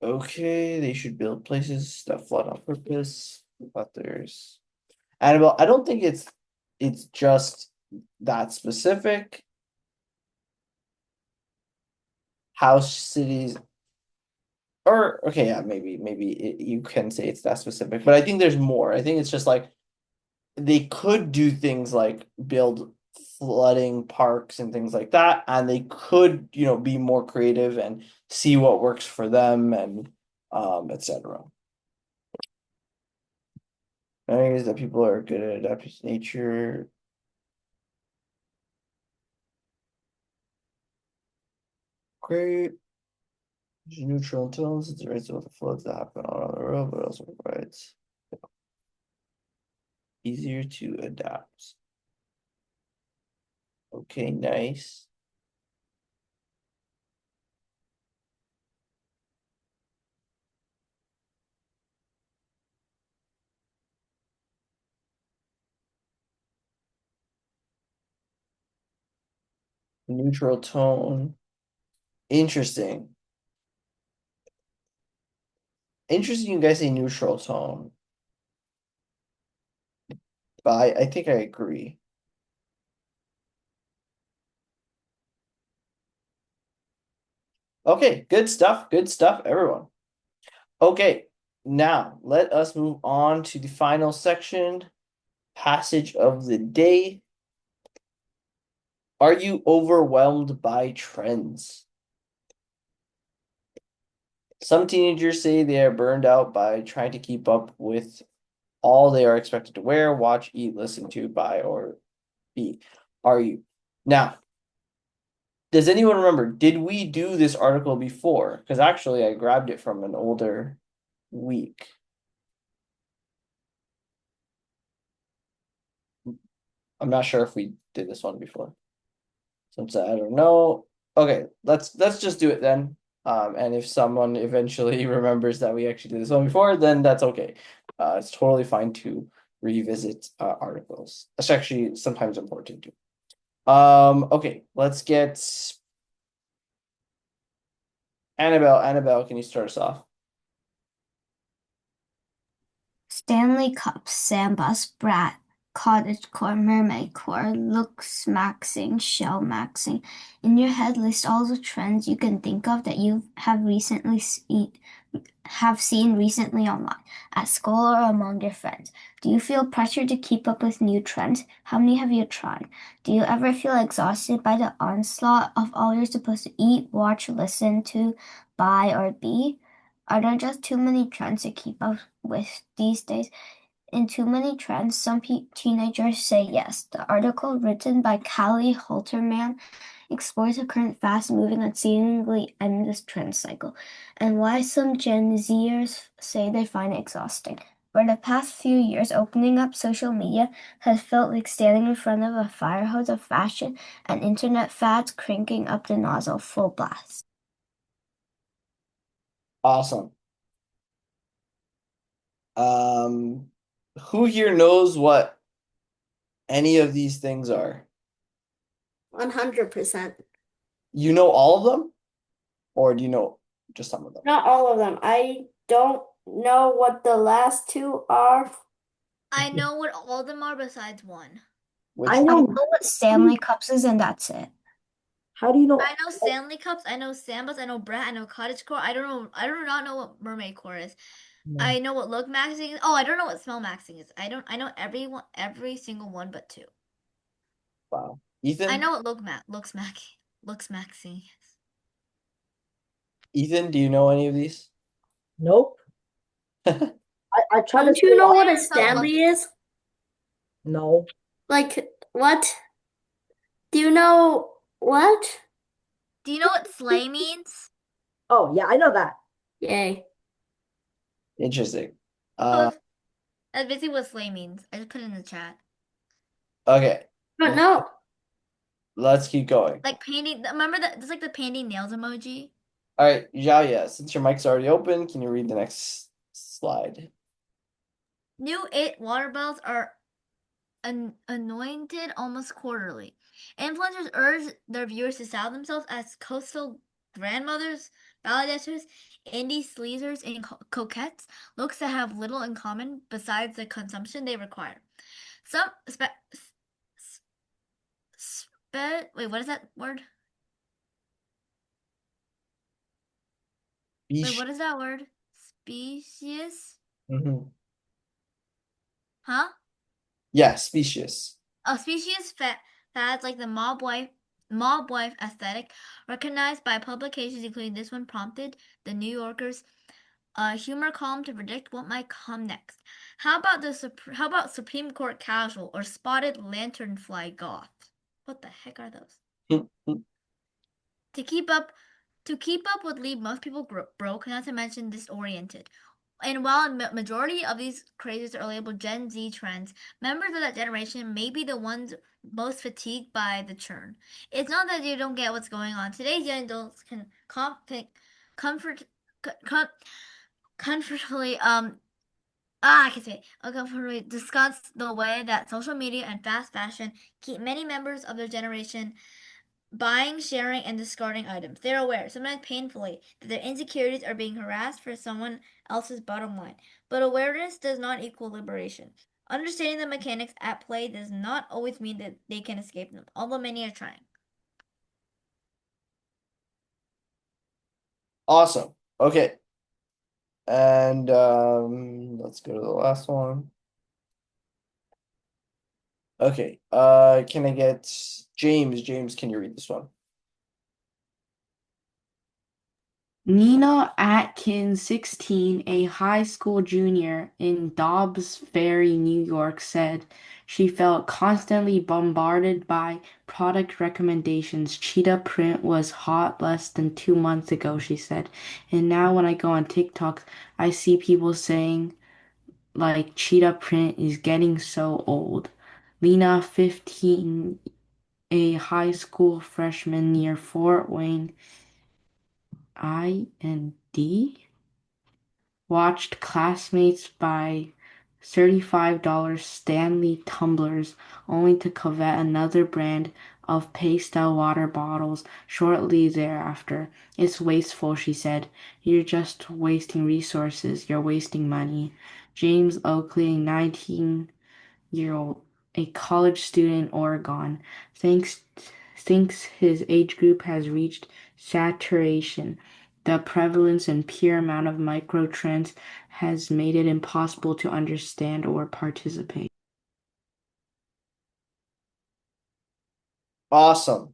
Okay, they should build places that flood on purpose, but there's Annabelle, I don't think it's just that specific. House cities, or okay, yeah, maybe you can say it's that specific, but I think there's more. I think it's just like they could do things like build flooding parks and things like that, and they could, be more creative and see what works for them and etc. Areas that people are good at adapting to nature. Great. Neutral tones, it's right with the floods that happen all around the world, but also provides easier to adapt. Okay, nice. Neutral tone. Interesting. Interesting you guys say neutral tone. But I think I agree. Okay, good stuff, everyone. Okay, now let us move on to the final section, passage of the day. Are you overwhelmed by trends? Some teenagers say they are burned out by trying to keep up with all they are expected to wear, watch, eat, listen to, buy, or be. Are you? Now, does anyone remember, did we do this article before? Because actually I grabbed it from an older week. I'm not sure if we did this one before. Since I don't know. Okay, let's just do it then. And if someone eventually remembers that we actually did this one before, then that's okay. It's totally fine to revisit articles. That's actually sometimes important too. Okay, let's get Annabelle. Annabelle, can you start us off? Stanley Cup, Sambus, Brat, Cottagecore, Mermaidcore, Looks Maxing, Shell Maxing. In your head, list all the trends you can think of that you have seen recently online, at school or among your friends. Do you feel pressure to keep up with new trends? How many have you tried? Do you ever feel exhausted by the onslaught of all you're supposed to eat, watch, listen to, buy, or be? Are there just too many trends to keep up with these days? In Too Many Trends, some teenagers say yes. The article, written by Callie Holterman, explores the current fast-moving and seemingly endless trend cycle, and why some Gen Zers say they find it exhausting. For the past few years, opening up social media has felt like standing in front of a fire hose of fashion and internet fads cranking up the nozzle full blast. Awesome. Who here knows what any of these things are? 100%. You know all of them? Or do you know just some of them? Not all of them. I don't know what the last two are. I know what all of them are besides one. Which I I know. know what Stanley Cups is, and that's it. How do you know? I know Stanley Cups, I know Sambas, I know Brat, I know Cottagecore. I do not know what Mermaid Core is. No. I know what Look Maxing is. Oh, I don't know what Smell Maxing is. I know every single one but two. Wow. Ethan? I know what Looks Maxing is. Ethan, do you know any of these? Nope. I try to Don't you stay know off. what a Stanley is? No. Like, what? Do you know what? Do you know what Slay means? Oh, yeah, I know that. Yay. Interesting. That's basically what Slay means. I just put it in the chat. Okay. But no. Let's keep going. Like painting. Remember that? It's like the painting nails emoji. All right, Xiaoya, since your mic's already open, can you read the next slide? New it water bells are anointed almost quarterly. Influencers urge their viewers to style themselves as coastal grandmothers, ballet dancers, indie sleazers, and coquettes, looks that have little in common besides the consumption they require. Some wait, what is that word? Wait, what is that word? Species? Mm-hmm. Huh? Yeah, species. A species fads like the mob wife aesthetic, recognized by publications including this one, prompted the New Yorker's humor column to predict what might come next. How about Supreme Court casual or spotted lanternfly goth? What the heck are those? To keep up would leave most people broke, not to mention disoriented. And while a majority of these crazes are labeled Gen Z trends, members of that generation may be the ones most fatigued by the churn. It's not that you don't get what's going on. Today's young adults can comfortably I can say it. Comfortably discuss the way that social media and fast fashion keep many members of their generation buying, sharing, and discarding items. They're aware, sometimes painfully, that their insecurities are being harassed for someone else's bottom line. But awareness does not equal liberation. Understanding the mechanics at play does not always mean that they can escape them, although many are trying. Awesome. Okay. And let's go to the last one. Okay. Can I get James? James, can you read this one? Nina Atkins, 16, a high school junior in Dobbs Ferry, New York, said she felt constantly bombarded by product recommendations. Cheetah print was hot less than 2 months ago, she said. And now when I go on TikTok, I see people saying, like, cheetah print is getting so old. Lena, 15, a high school freshman near Fort Wayne, IND, watched classmates buy $35 Stanley tumblers only to covet another brand of pastel water bottles shortly thereafter. It's wasteful, she said. You're just wasting resources. You're wasting money. James Oakley, 19-year-old, a college student in Oregon, thinks his age group has reached saturation. The prevalence and pure amount of microtrends has made it impossible to understand or participate. Awesome.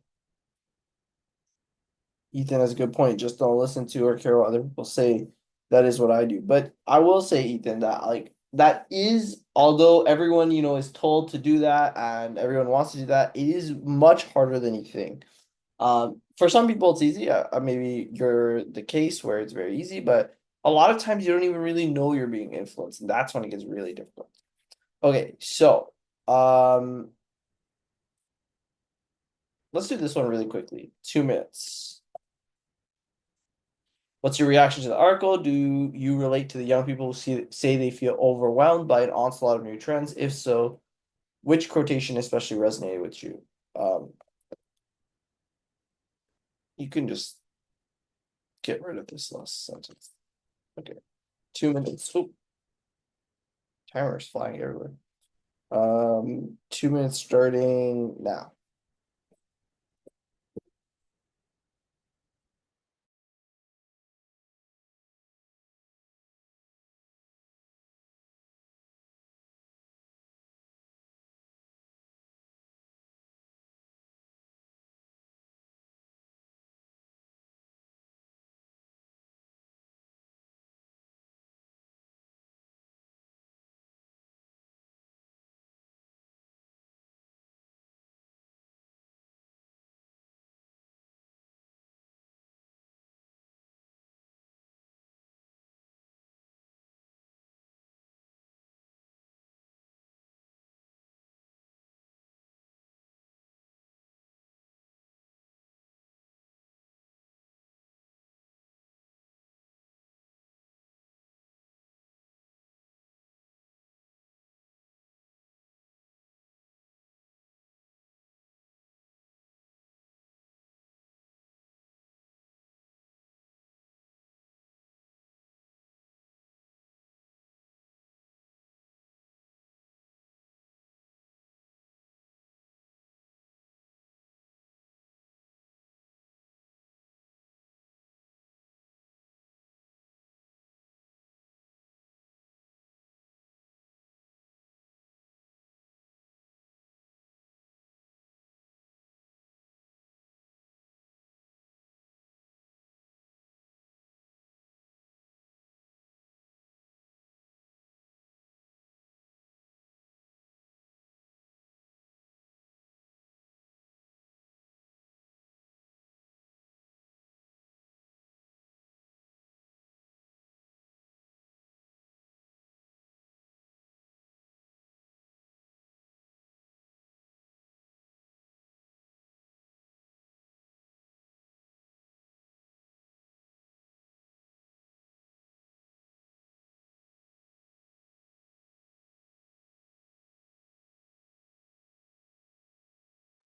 Ethan has a good point. Just don't listen to or care what other people say. That is what I do. But I will say, Ethan, that that is, although everyone, is told to do that and everyone wants to do that, it is much harder than you think. For some people it's easy. Maybe you're the case where it's very easy, but a lot of times you don't even really know you're being influenced, and that's when it gets really difficult. Okay, so let's do this one really quickly. 2 minutes. What's your reaction to the article? Do you relate to the young people who say they feel overwhelmed by an onslaught of new trends? If so, which quotation especially resonated with you? You can just get rid of this last sentence. Okay, 2 minutes. Oh, timer's flying everywhere. 2 minutes starting now.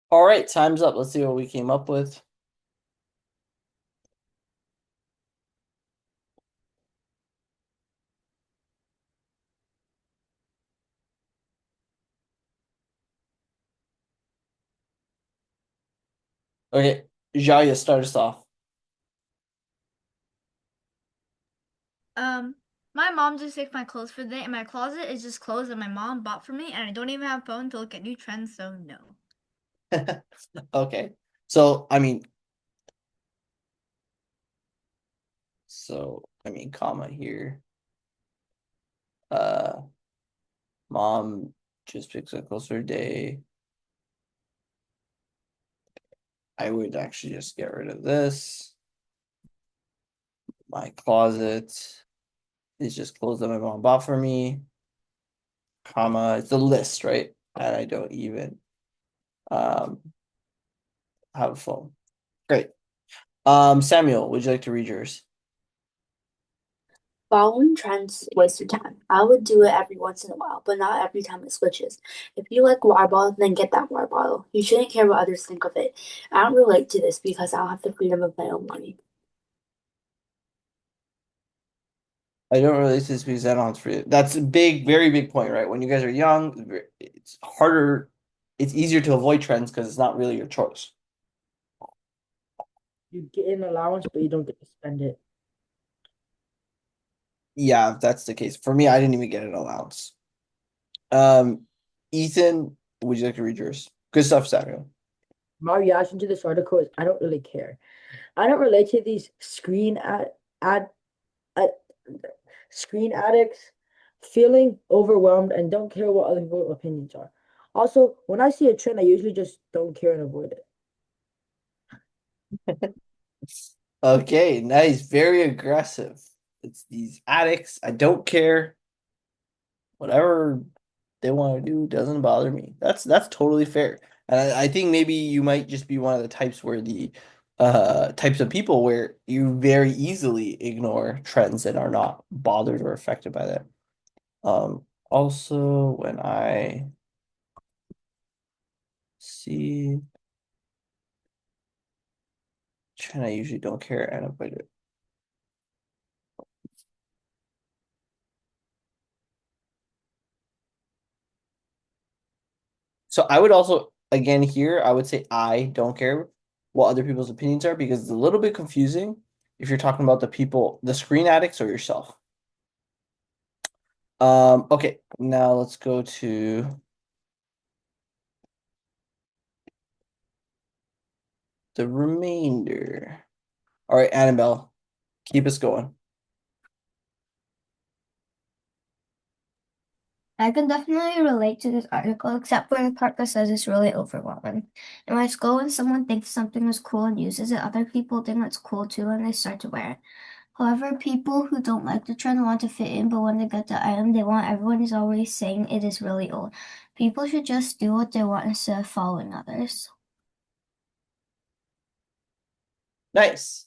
All right, time's up. Let's see what we came up with. Okay, Jaya, start us off. My mom just picked my clothes for the day, and my closet is just clothes that my mom bought for me, and I don't even have a phone to look at new trends, so no. Okay, so comma here. Mom just picks up clothes for a day. I would actually just get rid of this. My closet is just clothes that my mom bought for me. Comma, it's a list, right? and I don't even have a phone. Great. Samuel, would you like to read yours? Following trends waste your time. I would do it every once in a while, but not every time it switches. If you like water bottle, then get that water bottle. You shouldn't care what others think of it. I don't relate to this because I don't have the freedom of my own money. I don't relate to this because I don't have free. That's a big, very big point, right? When you guys are young, it's harder, it's easier to avoid trends because it's not really your choice. You get an allowance, but you don't get to spend it. Yeah, if that's the case. For me, I didn't even get an allowance. Ethan, would you like to read yours? Good stuff, Samuel. My reaction to this article is I don't really care. I don't relate to these ad screen addicts feeling overwhelmed and don't care what other people's opinions are. Also, when I see a trend, I usually just don't care and avoid it. Okay, nice. Very aggressive. It's these addicts. I don't care. Whatever they want to do doesn't bother me. That's totally fair. And I think maybe you might just be one of the types where the types of people where you very easily ignore trends and are not bothered or affected by that. Also when I see trend, I usually don't care and avoid it. So I would also, again, here, I would say I don't care what other people's opinions are because it's a little bit confusing if you're talking about the people, the screen addicts or yourself. Okay, now let's go to the remainder. All right, Annabelle, keep us going. I can definitely relate to this article, except for the part that says it's really overwhelming. In my school, when someone thinks something is cool and uses it, other people think it's cool too and they start to wear it. However, people who don't like the trend want to fit in, but when they get the item they want, everyone is always saying it is really old. People should just do what they want instead of following others. Nice.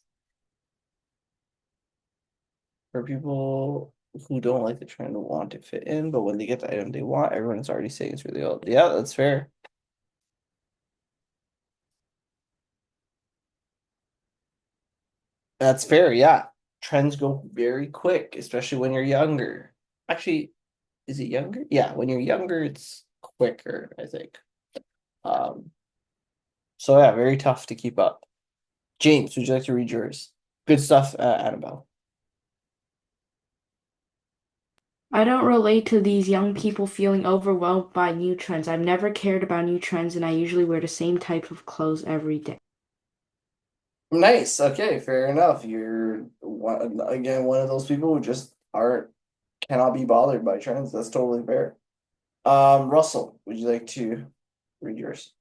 For people who don't like the trend want to fit in, but when they get the item they want, everyone's already saying it's really old. Yeah, that's fair. That's fair, yeah. Trends go very quick, especially when you're younger. Actually, is it younger? Yeah, when you're younger, it's quicker, I think. Um, so yeah, very tough to keep up. James, would you like to read yours? Good stuff, Annabelle. I don't relate to these young people feeling overwhelmed by new trends. I've never cared about new trends, and I usually wear the same type of clothes every day. Nice. Okay, fair enough. You're one again one of those people who just aren't cannot be bothered by trends. That's totally fair. Russell, would you like to read yours?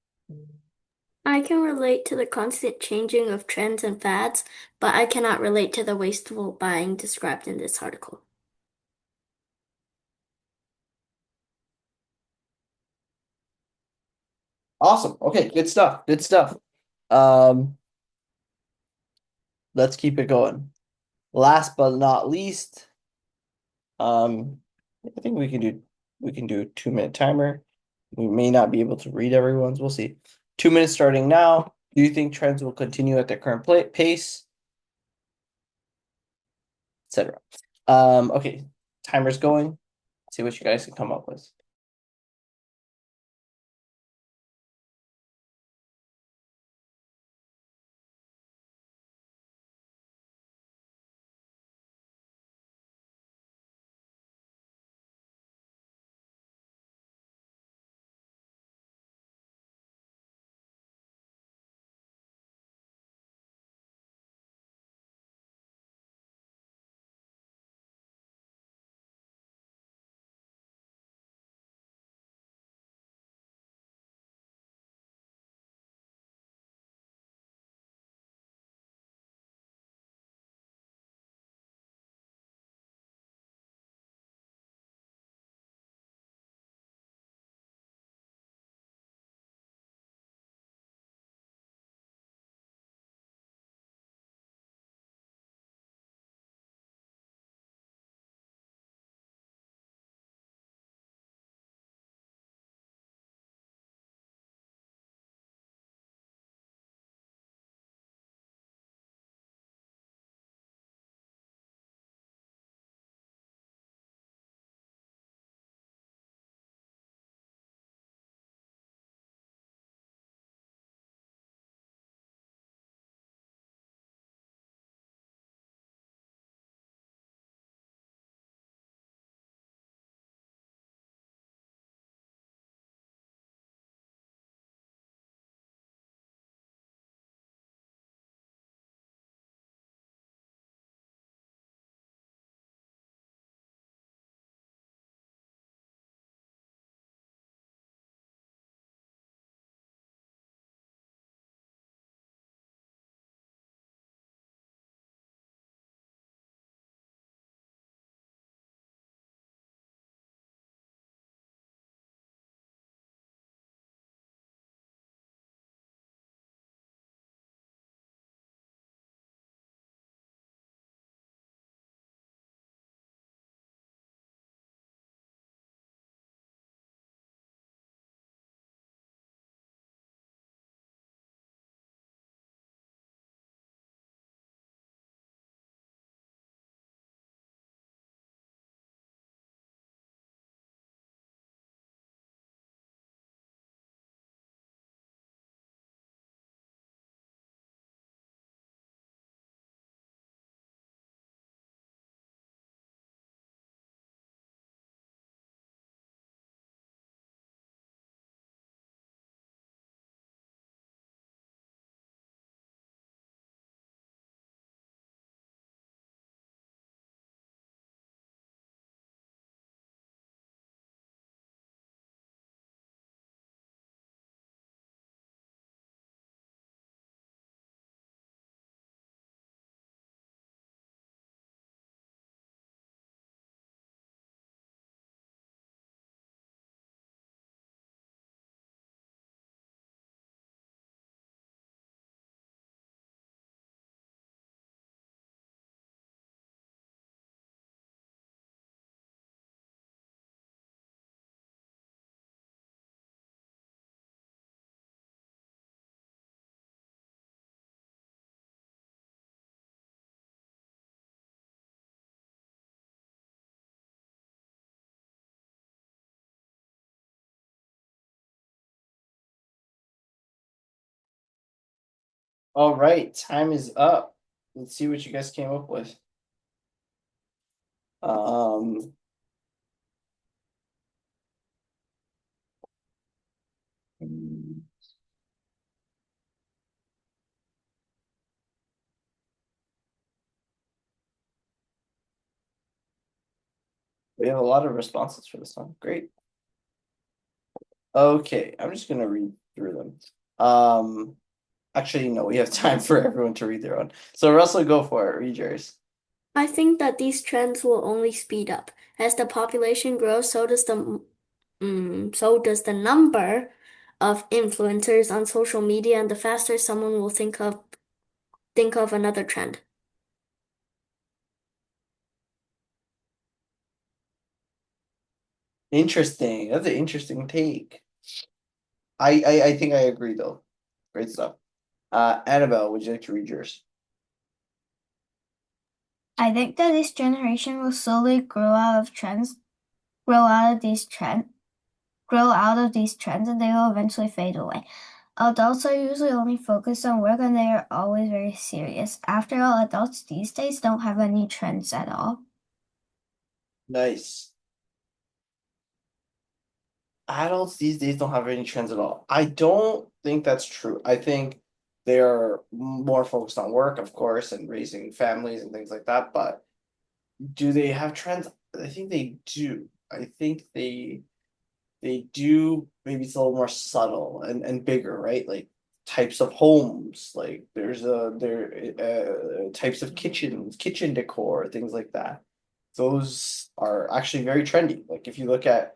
I can relate to the constant changing of trends and fads, but I cannot relate to the wasteful buying described in this article. Awesome. Okay, good stuff. Good stuff. Um, let's keep it going. Last but not least, I think we can do a 2-minute timer. We may not be able to read everyone's. We'll see. 2 minutes starting now. Do you think trends will continue at their current pace, etc.? Okay, timer's going. See what you guys can come up with. All right, time is up. Let's see what you guys came up with. We have a lot of responses for this one. Great. Okay, I'm just gonna read through them. Actually, no, we have time for everyone to read their own. So Russell, go for it. Read yours. I think that these trends will only speed up. As the population grows, so does the number of influencers on social media, and the faster someone will think of another trend. Interesting. That's an interesting take. I think I agree though. Great stuff. Annabelle, would you like to read yours? I think that this generation will slowly grow out of these trends, and they will eventually fade away. Adults are usually only focused on work, and they are always very serious. After all, adults these days don't have any trends at all. Nice. Adults these days don't have any trends at all. I don't think that's true. I think they're more focused on work, of course, and raising families and things like that. But do they have trends? I think they do. I think they do. Maybe it's a little more subtle and bigger, right? Like types of homes, like types of kitchen decor, things like that. Those are actually very trendy. Like if you look at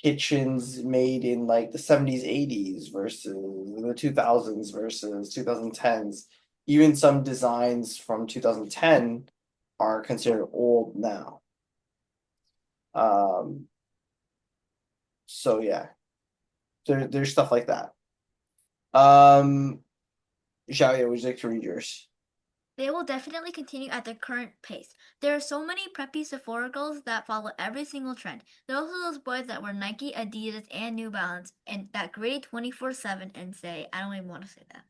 kitchens made in like the 70s, 80s versus the 2000s versus 2010s. Even some designs from 2010 are considered old now. So yeah, there's stuff like that. Xiaoya, would you like to read yours? They will definitely continue at their current pace. There are so many preppy Sephora girls that follow every single trend. There are also those boys that wear Nike, Adidas, and New Balance and that grade 24/7 and say, I don't even want to say that.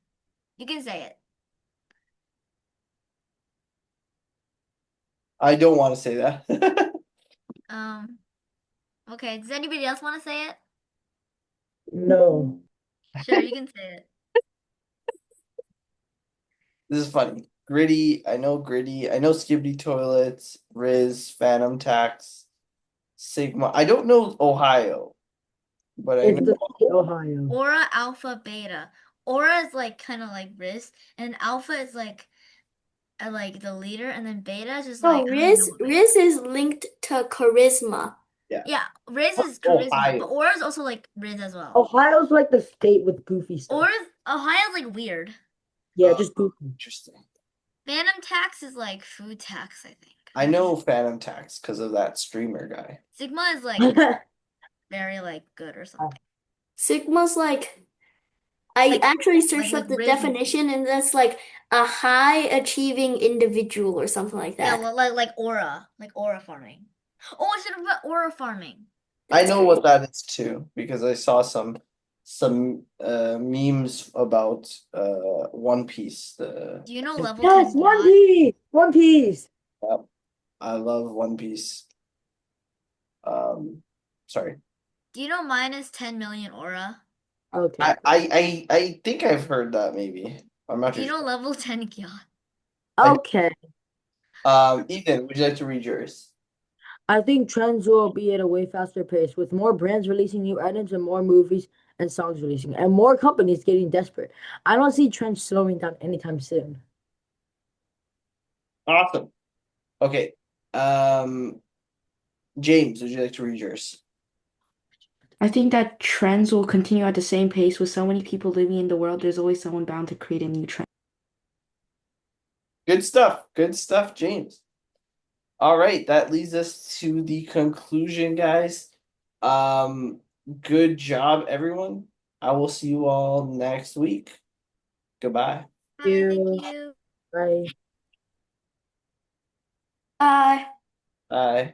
You can say it. I don't want to say that. Okay, does anybody else want to say it? No. Sure, you can say it. This is funny. Gritty, I know Gritty. I know Skibbity Toilets, Riz, Phantom Tax, Sigma. I don't know Ohio, but I It's know the state Ohio. Aura, Alpha, Beta. Aura is like kind of like Riz, and Alpha is like the leader, and then Beta is just like I don't even know what Beta Riz is linked to charisma. Yeah. Yeah, Riz is charisma, Ohio. but Aura is also like Riz as well. Ohio's like the state with goofy stuff. Ohio's like weird. Yeah, just goofy. Interesting. Phantom Tax is like food tax, I think. I know Phantom Tax because of that streamer guy. Sigma is like very like good or something. Sigma's like I actually searched up the Riz. definition, and that's like a high achieving individual or something like Yeah, that. like aura farming. Oh, I should have put aura farming. I know what that is too because I saw some memes about One Piece. Do you know level Yes, 10 One God? Piece! One Piece! Yep. I love One Piece. Sorry. Do you know mine is 10 million aura? Okay. I think I've heard that maybe. I'm not Do you too know sure. level 10 God? Okay. Ethan, would you like to read yours? I think trends will be at a way faster pace with more brands releasing new items and more movies and songs releasing and more companies getting desperate. I don't see trends slowing down anytime soon. Awesome. Okay. James, would you like to read yours? I think that trends will continue at the same pace with so many people living in the world. There's always someone bound to create a new trend. Good stuff. Good stuff, James. All right, that leads us to the conclusion, guys. Good job, everyone. I will see you all next week. Goodbye. Thank you. Bye. Bye. Bye.